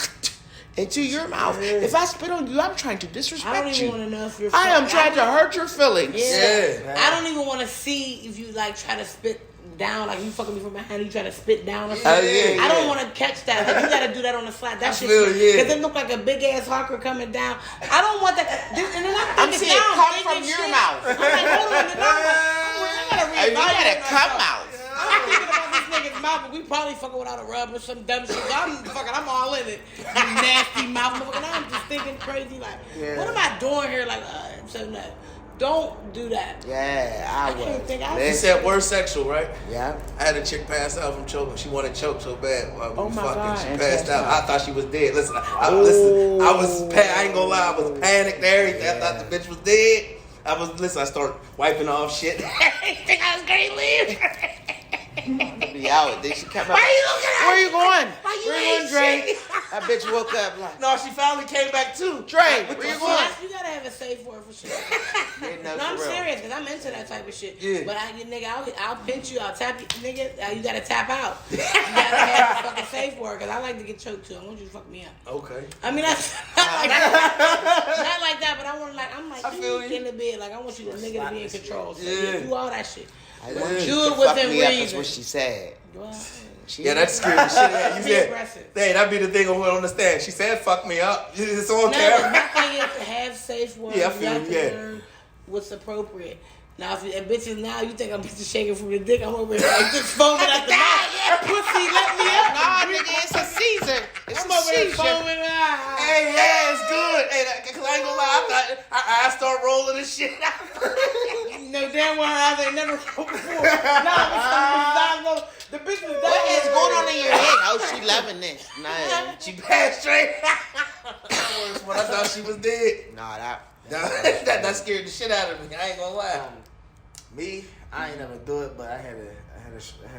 into your mouth. Yeah. If I spit on you, I'm trying to disrespect you. I don't even want to know if you're I am trying to hurt your feelings. Yeah. I don't even want to see if you like try to spit down, like you fucking me from behind, you try to spit down or something. I don't want to catch that. Like, you got to do that on the slide. That shit, because it look like a big ass hawker coming down. I don't want that. And then I'm seeing it come from your mouth. I'm like, hold on. I gotta reevaluate it. Come out. I'm thinking about this nigga's mouth, but we probably fucking without a rub or some dumb shit. I'm all in it. You nasty mouth, motherfucker. I'm just thinking crazy. Like, what am I doing here? Like, so no. Don't do that. Yeah, I would. You said worst sexual, right? Yeah. I had a chick pass out from choking. She wanted to choke so bad. Oh my God. She passed out. I thought she was dead. Listen, I ain't gonna lie. I was panicked and everything. I thought the bitch was dead. I started wiping off shit. I think I was gonna leave. Be out. Then she kept up. Why are you looking at Where you going? Why you Where you going, Dre? That bitch woke up like. No, she finally came back too. Dre, where you going? You gotta have a safe word for shit. No, I'm serious because I'm into that type of shit. Yeah. But I'll pinch you, I'll tap you, nigga. You gotta tap out. You gotta have a fucking safe word because I like to get choked too. I want you to fuck me up. Okay. I mean that's not like that. Not like that, but I want I feel you. in the bed. Like I want you the nigga to be in control. So Yeah. do all that shit. I want you Do to it within fuck me up, reason. is what she said. Well, Yeah, that's scary shit. Yeah, you said, aggressive. hey, that'd be the thing I would understand. She said, fuck me up. It's on No, camera. my thing is to have safe words. Yeah, I feel you have you, to learn what's appropriate. Now, and bitches, now you think I'm bitches shaking from the dick. I'm over here like just foaming at the mouth. Pussy, let me up. Nah, nigga, it's a season. It's I'm over here season. foaming. Hey, yeah, it's good. Hey, cause I ain't gonna lie, I thought I start rolling this shit out. No damn well I ain't never rolled before. Nah, the bitch was What is going on in your head? Oh, she loving this. Nah, She passed straight. When I thought she was dead. nah, That scared the shit out of me. I ain't gonna lie. Me, I ain't never do it, but I had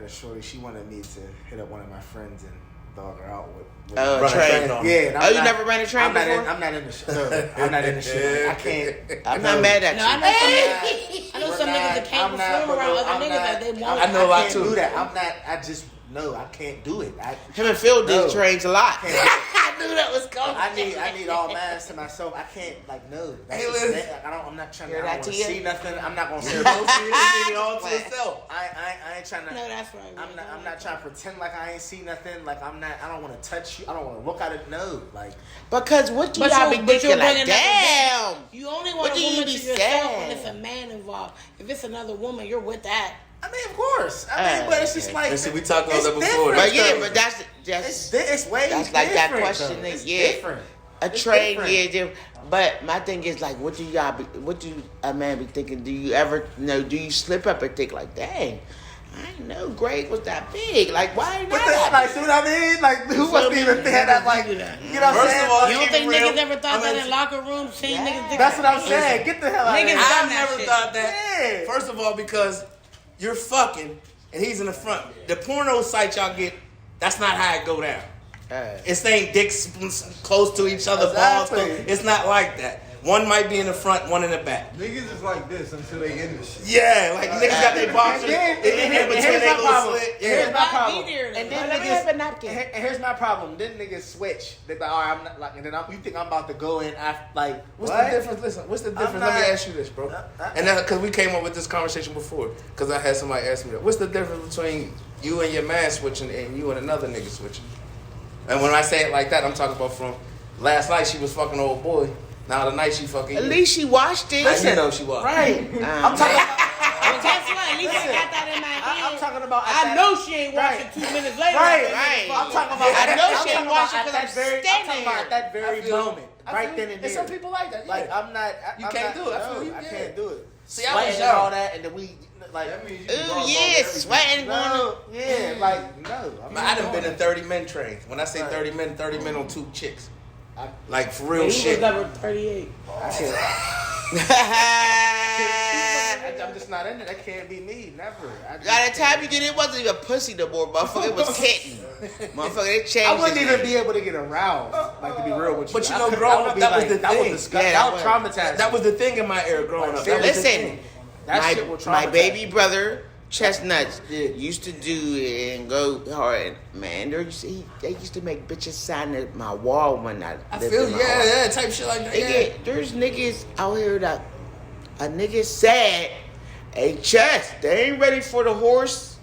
a shorty. She wanted me to hit up one of my friends and dog her out with Oh, train. Yeah. Oh, you never ran a train before? I'm not in the shit. No, I'm not in the shit. I can't. I'm not mad at you. I know some niggas that can't perform around other niggas that they want. I know a lot too. Do that. I'm not. I just no. I can't do it. Him and Phil did trains a lot. I knew that was coming. I need all mass to myself. I can't no. Hey, listen. I'm not trying to. Hear I that, don't want to Tia? see nothing. I'm not gonna say It all to itself. I ain't trying to. No, that's right. I'm not trying to pretend like I ain't see nothing. Like I'm not. I don't want to touch you. I don't want to look at it. No. Like Because what do y'all be thinking? Like, damn. You only want What a do you woman be to yourself saying? when it's a man involved. If it's another woman, you're with that. I mean, of course. But it's just like. Listen, we talked about it's that before. different, But yeah, though. but that's It's way that's like that different, question. though. It's Yeah, different. a It's train, different. yeah, different. But my thing is like, what do a man be thinking? Do you ever do you slip up and think like, dang, I didn't know Greg was that big. Like, why ain't But that? like, see what I mean? Like, who wouldn't even think that? Like, you know what I'm First saying? of all, You don't keep think it real. niggas ever thought I mean, that in locker rooms? Seeing niggas dick That's what I'm out? saying. Get the hell out of Niggas here. done I've that never shit. thought that. Yeah. First of all, because you're fucking and he's in the front. The porno site y'all get, that's not how it go down. It's ain't dicks close to each other, balls Exactly. close. It's not like that. One might be in the front, one in the back. Niggas is like this until they in the shit. Yeah, like niggas got their boxers in between Here's their my little problem. slit. Here's Yeah. my problem. And then Let me have a napkin. and here's my problem. Then niggas switch. They like, all right, I'm not like, and then you think I'm about to go in after, like, What's what? the difference? Listen, what's the difference? I'm Let me not- ask you this, bro. And that because we came up with this conversation before, because I had somebody ask me that. What's the difference between you and your man switching and you and another nigga switching? And when I say it like that, I'm talking about from last night she was fucking old boy. Now tonight she fucking. At least she washed it. I know she was. Right. I'm talking about. Well, guess what? At least I got that in my head. I'm talking about. I know she ain't watching 2 minutes later. Right. I'm talking about. I know she I'm ain't talking watching about because I'm I'm standing talking about here. at that very moment, right then and there. And some people like that. Yeah. Like I'm not. You can't do it. I No, feel you, I yeah. can't do it. See, I was Sweating and young. all that, and then we like. That means you Ooh, yeah, sweating going on. No, yeah, like no. I'm I done been in 30 men trains. When I say 30 men on 2 chicks. Like for real He shit. was number 38. I'm just not in it. That can't be me. Never. By the time you get it, wasn't even pussy no more, motherfucker. It was kitten. Motherfucker, it changed. I wouldn't its even name. be able to get aroused. Like to be real with you. But you I know, could- growing I would up, be that was like, the that thing. was disgusting. Yeah, that that was traumatizing. That was the thing in my era growing up. That was the Listen, thing. That shit will my traumatize. baby brother Chestnuts used to do it and go hard. Man, they used to make bitches sign at my wall when I lived feel in my yeah, house. type shit like that. They get, there's niggas out here that a nigga said, "Hey, Chest, they ain't ready for the horse."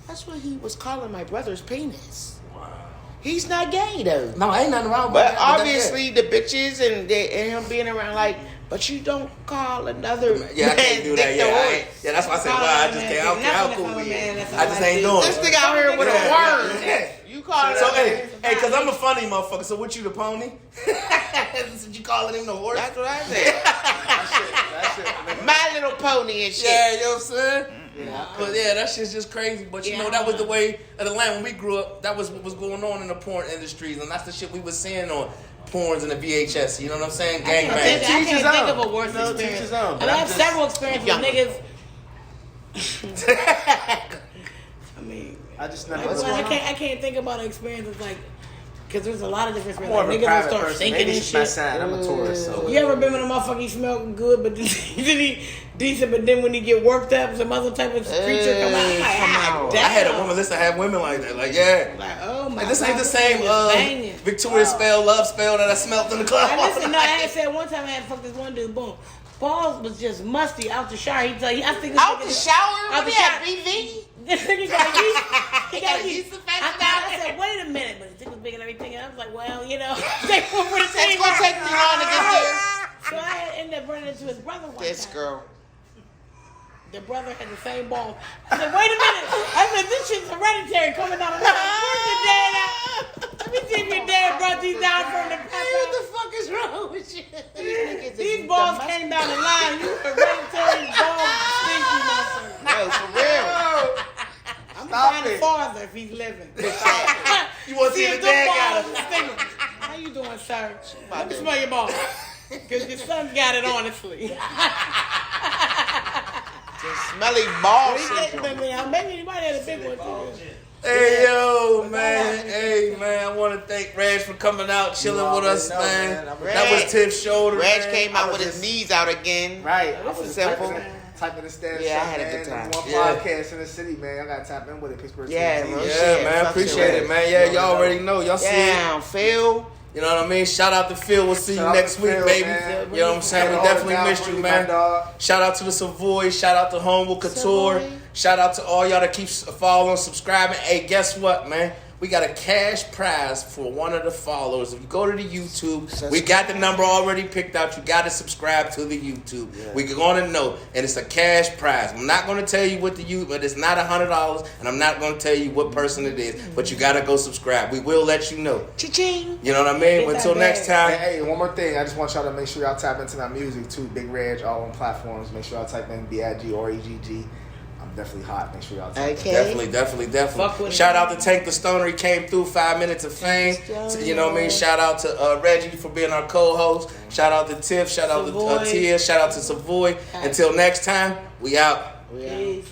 That's what he was calling my brother's penis. Wow. He's not gay though. No, ain't nothing wrong with But that. But obviously the bitches and him being around like, but you don't call another yeah, I can't do that. dick Yeah, the I horse. ain't, yeah, that's why I said, well, I just can't. I don't care how cool we is. I just ain't doing This it. nigga out here with a word. Yeah. You call it. So hey, cause I'm a funny motherfucker. So what you the pony? So you calling him the horse? That's what I said. My Little Pony and shit. Yeah, you know what I'm saying? Yeah. But yeah, that shit's just crazy. But you know, that was the way of the land when we grew up. That was what was going on in the porn industries, and that's the shit we was seeing on porns and the VHS. You know what I'm saying? Gangbang. I can't think of a worse experience. I have several experiences with niggas. I mean, I can't think about experiences like. Because there's a lot of different More of a niggas will private start person. stinking Maybe and it's my shit. sign. I'm a Taurus. So. You ever been with a motherfucker, he smell good, but then he decent, but then when he get worked up, some other type of creature come out. Like, I had a woman. Listen, I had women like that. Like, yeah. Like, oh my God. This ain't the same same Victoria spell, love spell that I smelt in the club. I had said one time I had fucked this one dude, boom. Balls was just musty out the shower. I think out the shower? Out the shower. BV? This nigga got yeast. He got yeast. I said, wait a minute, but his dick was big and everything. And I was like, well, you know, take one for the team. It's gonna take me long to get there. So I ended up running into his brother one This time. girl. the brother had the same balls. I said, wait a minute. I said, this shit's hereditary coming out of the Where's your dad at? Let me see if your dad brought these down from the papa. What the fuck is wrong with you? These balls came down the line. You hereditary ball stinky motherfucker. No, for real. I'm trying to father if he's living. You want to see the dad got it? How you doing, sir? Let me smell your balls. Because your son got it, honestly. Just smelly ball syndrome. Maybe he might have a big one, too. Hey, yo, man. Hey, man. I want to thank Reg for coming out, chilling with us, man. That was Tiff's shoulder. Reg came out with his knees out again. Right. This is simple. Typing the stats. Yeah, I had a good time. One podcast in the city, man. I got to tap in with it. Pittsburgh Yeah, TMZ. real Yeah, shit. man. Fuck Appreciate shit. it, man. Yeah, y'all already know. Y'all see it. Damn, Phil. You know what I mean? Shout out to Phil. We'll see you next week, Phil, baby. man. You know what I'm saying? We definitely missed you, man. Shout out to the Savoy. Shout out to Humble Couture. Shout out to all y'all that keep following, subscribing. Hey, guess what, man? We got a cash prize for one of the followers. If you go to the YouTube, we got the number already picked out. You got to subscribe to the YouTube. Yeah. We're going to know. And it's a cash prize. I'm not going to tell you what the YouTube, but it's not $100. And I'm not going to tell you what person it is. But you got to go subscribe. We will let you know. Cha-ching. You know what I mean? Until next time. Hey, one more thing. I just want y'all to make sure y'all tap into my music too. Big Reg, all on platforms. Make sure y'all type in BIG or EGG. I'm definitely hot. Make sure y'all type in. Definitely. Shout out to Tank the Stoner. He came through 5 minutes of fame. You know what I mean? Shout out to Reggie for being our co-host. Shout out to Tiff. Shout out to Tia. Shout out to Savoy. Until next time, we out. Peace.